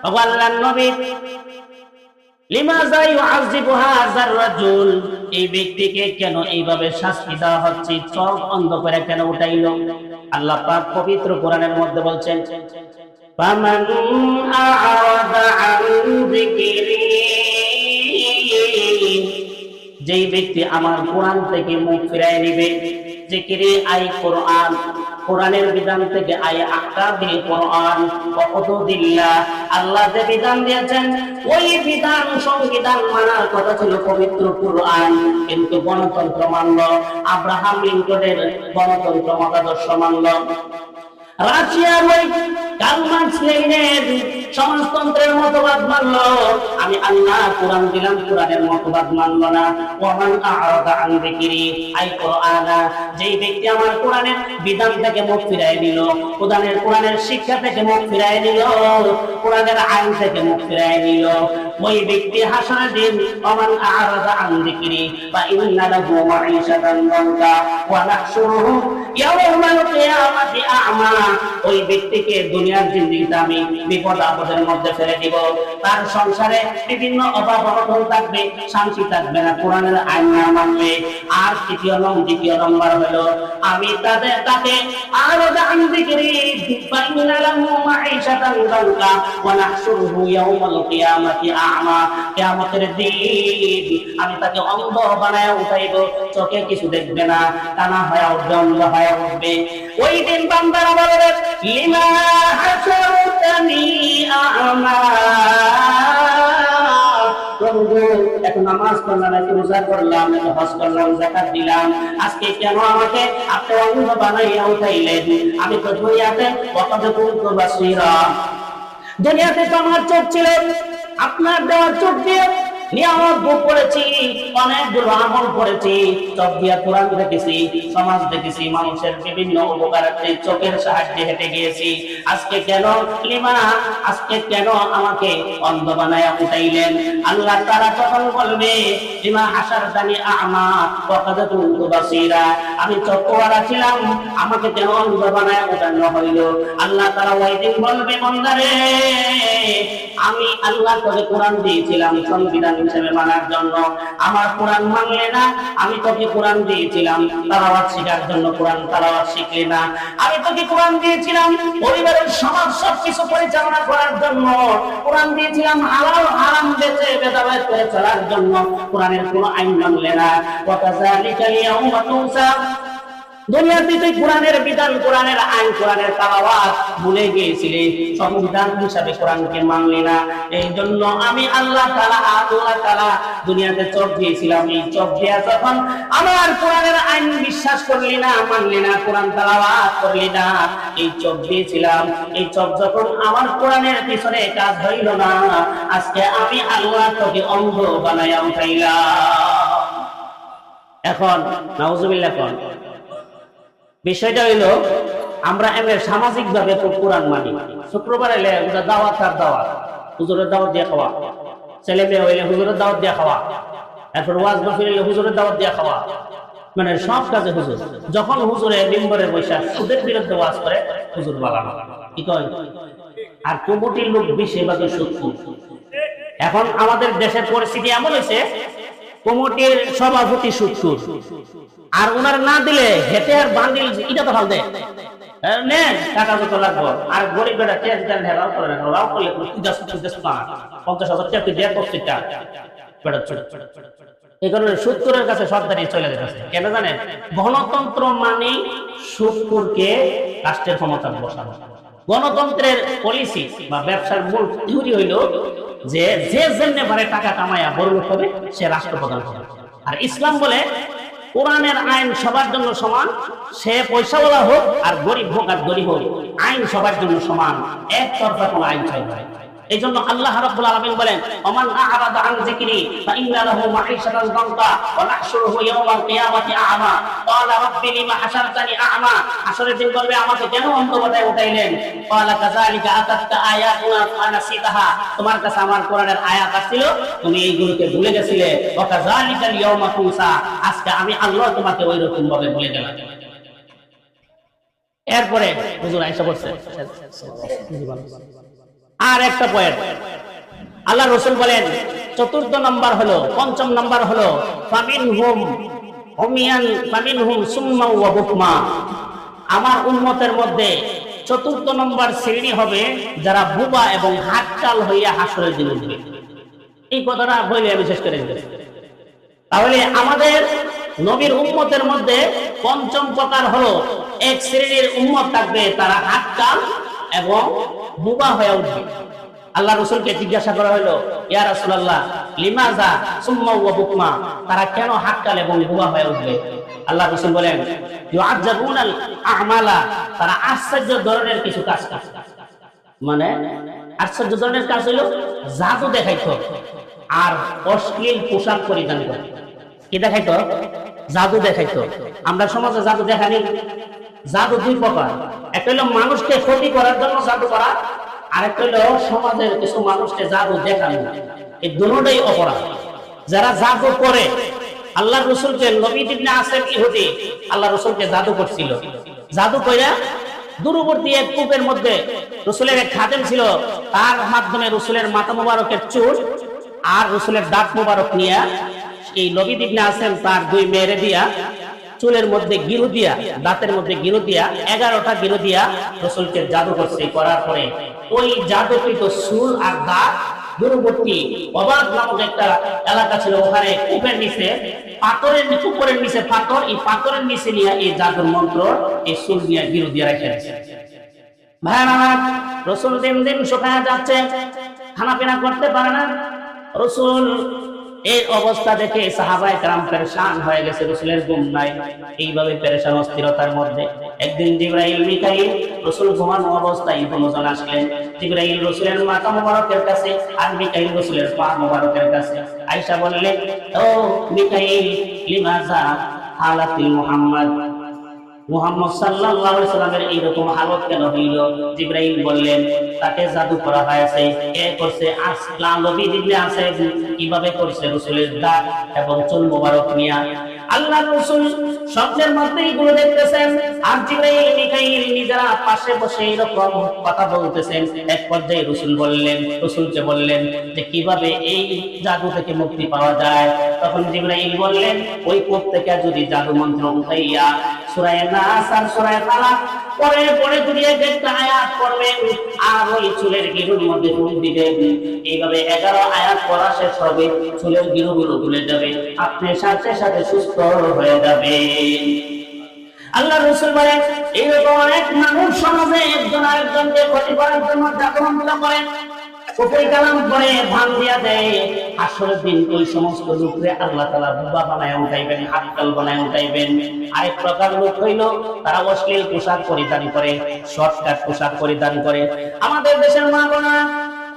A: ও আল্লাহর নবী, লিমাযা ইউআযিবু হাযার রাজুল, এই ব্যক্তিকে কেন এইভাবে শাস্তি দেওয়া হচ্ছে, চোখ অন্ধ করে কেন উঠাইলো? আল্লাহ পাক পবিত্র কোরআনের মধ্যে বলছেন, ফামান আ'রাদা আন যিকরি, যেই ব্যক্তি আমার কোরআন থেকে মুখ ফিরায় নেবে, যিকরি আই কোরআন, কোরআনের বিধান থেকে, আই আহকামিল কোরআন ওয়া হুদুদিল্লাহ, আল্লাহ যে বিধান দিয়েছেন ওই বিধান, সংবিধান মানার কথা ছিল পবিত্র কোরআন, কিন্তু গণতন্ত্র মানল, আব্রাহাম লিঙ্কনের গণতন্ত্র মতাদর্শ মানল, রাশিয়ার ওই কার্ল মার্কস লেনিনের সমাজতন্ত্রের মতবাদ মানলো। আমি আল্লাহ কোরআন দিলাম, কোরআনের মতবাদ মানলো না। ওয়ামান আ'রাদা আন যিকরি আই কোরআনা, যেই ব্যক্তি আমার কোরআনের বিধান থেকে মুখ ফিরায় নিল, কোরআনের শিক্ষা থেকে মুখ ফিরায় নিল, কোরআনের আইন থেকে মুখ ফিরায় নিল, ওই ব্যক্তি হাসরের দিন ওয়ামান আ'রাদা আন যিকরি ফা ইন্না লাহু মাঈশাতান দানকা ওয়া নাহশুরুহু ইয়াওমাল কিয়ামাতি আ'মা, ওই ব্যক্তিকে দুনিয়ার জিন্দেগিতে আমি বিপদ আপদের মধ্যে ফেলে দিব, তার সংসারে বিভিন্ন অভাব অনটন থাকবে, শান্তি থাকবে না, কোরআনের আইন না মানবে। আর দ্বিতীয় নম্বর হলো আমি তাকে আ'রাদা আন যিকরি ফা ইন্না লাহু মাঈশাতান দানকা ওয়া নাহশুরুহু ইয়াওমাল কিয়ামাতি আ'মা, কিয়ামতের দিন আমি তাকে অন্ধ বানায় উঠাইব, চোখে কিছু দেখবে না, কানা হয়ে উঠবে, অন্ধ হয়ে উঠবে। ওই দিন বান্দারা বলবে, লিমা হাসারতানি আ'মা, প্রভু এত নামাজ পড়লাম, এত রোজা করলাম, এত হজ করলাম, যাকাত দিলাম, আজকে কেন আমাকে আপনি অন্ধ বানাইয়া উঠাইলেন? আমি তো দুনিয়াতে ওয়াকাদ কুনতু বাসীরা, দুনিয়াতে তো আমার চোখ ছিল, আপনার দেওয়ার চোখ দিয়ে নিয়ামত ভোগ করেছি, অনেকগুলো আমল করেছি, চোখ দিয়া কোরআন দেখেছি, সমাজ দেখেছি, মানুষের বিভিন্ন উপকারার্থে চোখের সাহায্যে হেঁটে গিয়েছি। আজকে কেন লিমা, আজকে কেন আমাকে অন্ধ বানায়া উঠাইলেন? আল্লাহ তাআলা তখন বলবে লিমা হাসারতানি আ'মা ওয়া কাদ কুনতু বাসীরা, আমি চক্ষুওয়ালা ছিলাম, আমাকে কেন অন্ধ বানায়া উঠানো হইল? আল্লাহ তাআলা ওই দিন বলবে বান্দারে, আমি আল্লাহ তোকে কোরআন দিয়েছিলাম সংবিধান হিসেবে মানার জন্য, আমার কোরআন মানলে না। আমি তোকে কোরআন দিয়েছিলাম তেলাওয়াত শেখার জন্য, কোরআন তেলাওয়াত শিখলে না। আমি তোকে কোরআন দিয়েছিলাম পরিবারের সমাজ সবকিছু পরিচালনা করার জন্য, কোরআন দিয়েছিলাম হালাল হারাম বেঁচে ভেদাভেদ করে চলার জন্য, কোরআনের কোনো আইন মানলে না। ওয়া কাযালিকা ইয়াউমা তুনসা, দুনিয়াতে তুই কোরআনের বিধান, কোরআনের আইন, কোরআনের তেলাওয়াত ভুলে গিয়েছিলি, সংবিধান হিসাবে কোরআনকে মানলি না। এই জন্য আমি আল্লাহ তাআলা দুনিয়াতে চোখ দিয়েছিলাম, এই চোখ দিয়া যখন আমার কোরআনের আইন বিশ্বাস করলি না, মানলি না, কোরআন তেলাওয়াত করলি না, এই চোখ দিয়েছিলাম, এই চোখ যখন আমার কোরআনের পিছনে কাজ হইল না, আজকে আমি আল্লাহ তোকে অন্ধ বানাইয়া উঠাইলাম। এখন নাউজুবিল্লাহ কোন বিষয়টা হইলো, আমরা এমনি সামাজিক ভাবে কোরআন মানি। শুক্রবার এলে দাওয়াত আর দাওয়াত, হুজুরের দাওয়াত দিয়ে খাওয়া, ছেলে মেয়ে হইলে হুজুরের দাওয়াত দিয়ে খাওয়া, এরপর ওয়াজ মাহফিল হইলে হুজুরের দাওয়াত দিয়ে খাওয়া, মানে সব কাজে হুজুর। যখন হুজুরে মিম্বরে বৈশা সুদের বিরুদ্ধে ওয়াজ করে, হুজুর বালানো কি কয়? আর কমিটির লোক বেশিরভাগই সুদখোর। এখন আমাদের দেশের পরিস্থিতি এমন হয়েছে, কমিটির সভাপতি সুদখোর, আর ওনার না দিলে হেঁটে আর বান্ডিল এটা তো ফাল দেয়, নেন টাকা যত লাগবে। আর গরিব বেটা টেস্ট দেন, হেরাও করে না, রাও করলে 50,000 টাকা দিয়ে করছে টা বেটা ছোট। এই কারণে সুদখোরের কাছে সরকারি চলে যেতেছে। কেন জানেন? গণতন্ত্র মানে সুদখোরকে রাষ্ট্রের ক্ষমতা বসানো। গণতন্ত্রের পলিসি বা ব্যবসার মূল থিওরি হইল যে যে যেমনে পারে টাকা কামায়া বড় লোক হবে, সে রাষ্ট্রপ্রধান হবে। আর ইসলাম বলে কোরআনের আইন সবার জন্য সমান, সে পয়সাওয়ালা হোক আর গরিব হোক আর গরিব হোক, আইন সবার জন্য সমান, একতরফা কোনো আইন চলবে না। এই জন্য আল্লাহ রাব্বুল আলামিন বলেন, ওমান আ'রাদা আন যিকরি ফাইন্না লাহু মাঈশাতান দানকা ওয়া নাহশুরুহু ইয়াওমাল কিয়ামাতি আ'মা ক্বালা রাব্বি লিমা হাশারতানি আ'মা, হাসরের দিন বলবে আমাকে কেন অন্ধ বানায় উঠাইলেন? ক্বালা কাযালিকা আতাতকা আয়াতুনা ফানাসিতাহা, তোমার কাছে আমার কোরআনের আয়াত আসছিল, তুমি এইগুলোকে ভুলে গেছিলে। ওয়া কাযালিকাল ইয়াওমা তুনসা, আজকে আমি আল্লাহ তোমাকে ওইরকম ভাবে ভুলে গেলাম। এরপরে হুজুর আয়েশা বলছে আর একটা পয়েন্ট, আল্লাহ রাসূল বলেন চতুর্থ নাম্বার হলো, পঞ্চম নাম্বার হলো ফামিনহুম উমিয়ান ফামিনহুম সুম্মা ওয়া বুকমা, আমার উম্মতের মধ্যে চতুর্থ নম্বর শ্রেণী হবে যারা বুবা এবং হাততাল হইয়া হাসরের দিন উঠবে। এই কথাটা বলে আমি শেষ করে দিই। তাহলে আমাদের নবীর উম্মতের মধ্যে পঞ্চম প্রকার হলো, এক শ্রেণীর উম্মত থাকবে তারা হাততাল এবং বুবা হয়ে উঠবে। আল্লাহ রাসূলকে জিজ্ঞাসা করা হলো, ইয়া রাসূলুল্লাহ লিমাযা সুম্মা ওয়া বুকমা, তারা কেন হাততাল এবং বুবা হয়ে উঠবে? আল্লাহ রাসূল বলেন, ইউআজ্জাবুনাল আ'মালা, তারা আশ্চর্য ধরনের কিছু কাজ করে। মানে আশ্চর্য ধরনের কাজ হলো জাদু দেখাইতো আর অশ্লীল পোশাক পরিধান করে। কি দেখাইতো? জাদু দেখাইতো। আমরা সমাজে জাদু দেখানি। জাদু দুই প্রকার, একটা হলো মানুষকে ক্ষতি করার জন্য জাদু করা, আর একটা হলো সমাজের কিছু মানুষকে জাদু দেখানো। এই দুটোই অপরাধ। যারা জাদু করে, আল্লাহ রাসূলকে নবী ইবনে আসেম ইহুদি আল্লাহ রাসূলকে জাদু করছিল। জাদু কইরা দূরবর্তী এক কূপের মধ্যে রাসূলের এক খাদেম ছিল, তার মাধ্যমে রাসূলের মাথা মোবারকের চুল আর রাসূলের দাঁত মোবারক নিয়ে এই নবী ইবনে আসেম তার দুই মেয়েরে দিয়া চুলের মধ্যে গিরু দিয়া, দাঁতের মধ্যে গিরু দিয়া 11টা গিরু দিয়া রাসূলকে জাদু করছে। করার পরে ওই জাদুকৃত চুল আর দাঁত দূরবর্তী অবাক নামক একটা এলাকা ছিল, ওখানে কূপের নিচে পাথরের উপরের নিচে পাথর, এই পাথরের নিচে নিয়ে এই জাদুর মন্ত্র এই চুল দিয়ে গিরু দিয়ে রেখে দিয়েছে। ভাইরা আমার, রাসূল দিন দিন শুকায় যাচ্ছে, খানা পিনা করতে পারে না। রাসূল এই অবস্থা দেখে সাহাবায়ে কেরাম পেরেশান হয়ে গেছে, রাসূলের ঘুম নাই। এইভাবে পেরেশান অস্থিরতার মধ্যে একদিন জিবরাইল মিকাইল রাসূল ঘুমানো অবস্থায় দুজন আসলেন। জিবরাইল রাসূলের মাথা মোবারকের কাছে আর মিকাইল রাসূলের পা মোবারকের কাছে। আয়েশা বললেন, ও মিকাইল, লিমাযা হালাতিল মুহাম্মদ, মুহাম্মদ সাল্লাল্লাহু আলাইহি সাল্লামের এইরকম হালত কেন হইল? জিবরাইল বললেন, তাকে জাদু করা হয়েছে। কে করছে? আসলা নবী ইবনে আসেফ। কিভাবে করছে? রাসূলের দাঁত এবং চুল মোবারক নিয়া। আল্লাহর রাসূল স্বপ্নের মধ্যে এগুলো দেখতেছেন, আর জিবরাইল মিকাইল নিজেরা পাশে বসে এরকম কথা বলতেছেন। এক পর্যায়ে রাসূলকে বললেন যে কিভাবে এই জাদু থেকে মুক্তি পাওয়া যায়। তখন জিবরাইল বললেন, ওই কূপ থেকে যদি জাদু মন্ত্র উঠাইয়া সূরা নাস আর সূরা ফালাক পরে যদি একটা আয়াত পড়বেন আর ওই চুলের গিরুর মধ্যে ফুল দিবেন, এইভাবে 11 আয়াত পড়া শেষ হবে, চুলের গিরুগুলো খুলে যাবে, আপনি সাথে সাথে সুস্থ হয়ে যাবেন। আল্লাহ রাসূল বলেন, এইরকম অনেক মানুষ সমাজে একজন আরেকজনকে ক্ষতি করার জন্য জাদু মন্ত্র করেন, কুফরি কালাম করে ভান দিয়া দেয়। আসরের দিন ওই সমস্ত লোকরে আল্লাহ তাআলা বুবা বানায় উঠাইবেন, হাক্কাল বানায় উঠাইবেন। আরেক প্রকার লোক হইল তারা অশ্লীল পোশাক পরিধান করে, শর্টকাট পোশাক পরিধান করে। আমাদের দেশের মা বোনা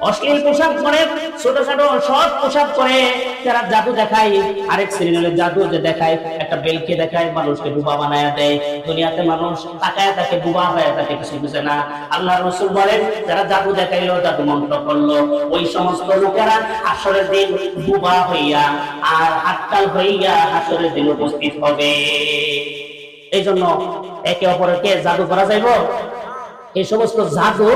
A: অশ্লীল পোশাক পরে, ছোট ছোট শর্ট পোশাক পরে যারা জাদু দেখায়, আরেক শ্রেণীর জাদু যে দেখায়, একটা বেলকে দেখায়, মানুষকে বুবা বানায় দেয়। দুনিয়াতে মানুষ তাকায় তাকে বুবা হয়ে থাকে, কিছু বুঝে না। আল্লাহ রাসূল বলেন, যারা জাদু দেখাইলো, জাদু মন্ত্র করলো, ওই সমস্ত লোকেরা হাসরের দিন বুবা হইয়া আর হাক্কাল হইয়া হাসরের দিন উপস্থিত হবে। এই জন্য একে অপরকে জাদু করা যাইব। এই সমস্ত জাদু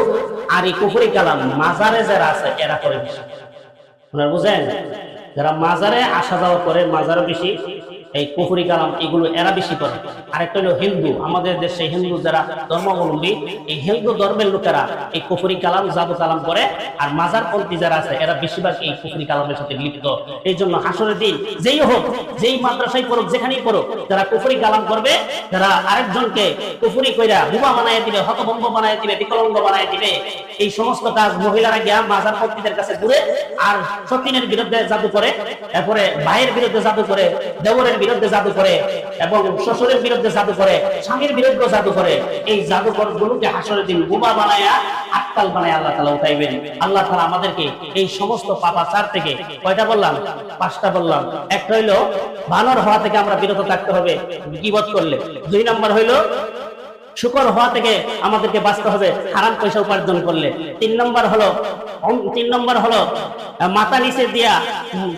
A: আর এই কুফরি কালাম মাজারে যারা আছে এরা করে বেশি। আপনারা বুঝেন, যারা মাজারে আসা যাওয়া করে, মাজারে বেশি এই কুফরি কালাম এগুলো এরা বেশি করে। আরেকটা হলো হিন্দু, আমাদের দেশে হিন্দু যারা ধর্মাবলম্বী, এই হিন্দু ধর্মের লোকেরা এই কুফরি কালাম, জাদু কালাম করে। আর মাজার পন্থী যারা আছে এরা বেশিরভাগ এই কুফরি কালামের সাথে লিপ্ত। এই জন্য হাসরের দিন যেই হোক, যেই মাদ্রাসায় পড়ুক, যেখানেই পড়ুক, যারা কুফরি কালাম করবে, যারা আরেকজনকে কুফরি কইরা বুবা বানায় দিবে, হতভম্ব বানায় দিবে, বিকলাঙ্গ বানায় দিবে, এই সমস্ত কাজ মহিলারা গিয়া মাজার পন্থীদের কাছে ঘুরে আর সতীনের বিরুদ্ধে জাদু করে, এরপরে ভাইয়ের বিরুদ্ধে জাদু করে, দেবরের বিরুদ্ধে জাদু করে, এবং শ্বশুরের বিরুদ্ধে জাদু করে, স্বামীর বিরুদ্ধে জাদু করে। এই জাদুকর গুলোকে হাসরের দিন বুবা বানায়া আক্কাল বানায় আল্লাহ তাআলা উঠাইবেন। আল্লাহ তাআলা আমাদেরকে এই সমস্ত পাপাচার থেকে, কয়টা বললাম? 5টা বললাম। একটা হইলো বানর হওয়া থেকে আমরা বিরত থাকতে হবে গীবত করলে। 2 নম্বর হইলো শুকর হওয়া থেকে আমাদেরকে বাঁচতে হবে হারাম পয়সা উপার্জন করলে। 3 নম্বর হলো মাথা নিচে দিয়া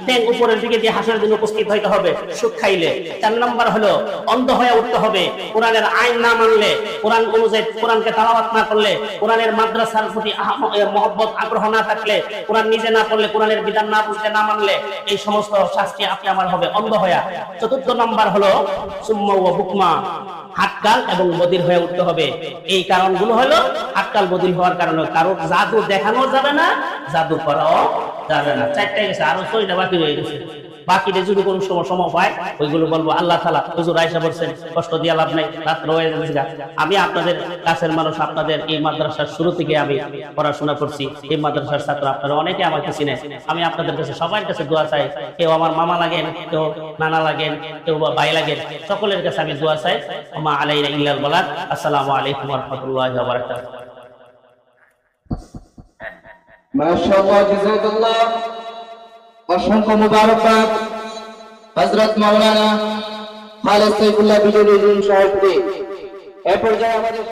A: ঠ্যাং উপরের দিকে দিয়ে হাসরের দিন উপস্থিত হইতে হবে সুখ খাইলে। 4 নম্বর হলো অন্ধ হয়ে উঠতে হবে কোরআনের আইন না মানলে, কোরআন অনুযায়ী কোরআনকে তেলাওয়াত না করলে, কোরআনের মাদ্রাসার প্রতি মহব্বত আগ্রহ না থাকলে, কোরআন নিজে না পড়লে, কোরআনের বিধান না বুঝতে না মানলে, এই সমস্ত শাস্তি আপনি আমার হবে অন্ধ হয়ে। 4 নম্বর হলো সুম্মা ওয়া বুকমা, হাক্কাল এবং বদির হয়ে উঠতে হবে। এই কারণগুলো হলো হাক্কাল বদির হওয়ার কারণে কারো জাদু দেখানো যাবে না, জাদু করাও যাবে না। 4টা গেছে, আরো 6টা বাকি রয়ে গেছে। বাকিটা যদি কোনো সময় হয় ওইগুলো বলবো। আল্লাহ তাআলা হুজুর আয়েশা বলছেন, কষ্ট দিয়া লাভ নাই, রাত রয়ে যাবে। আমি আপনাদের কাছের মানুষ, আপনাদের এই মাদ্রাসার শুরু থেকে আমি পড়াশোনা করছি, এই মাদ্রাসার ছাত্র আপনারা অনেকে আমাকে চিনে। আমি আপনাদের কাছে সবার কাছে দোয়া চাই, কেউ আমার মামা লাগেন, কেউ নানা লাগেন, কেউ ভাই লাগেন, সকলের কাছে আমি দোয়া চাই। ওমা আলাইনা ইল্লাল বালাগ। আসসালামু আলাইকুম ওয়া রাহমাতুল্লাহি ওয়া বারাকাতুহু।
B: মাশাআল্লাহ, জাযাকাল্লাহ, অসংখ্য মুবারকবাদ হযরত মাওলানা খালেদ সাইফুল্লাহ বিজলি সাহেবকে। এ পর্যায়ে আমাদের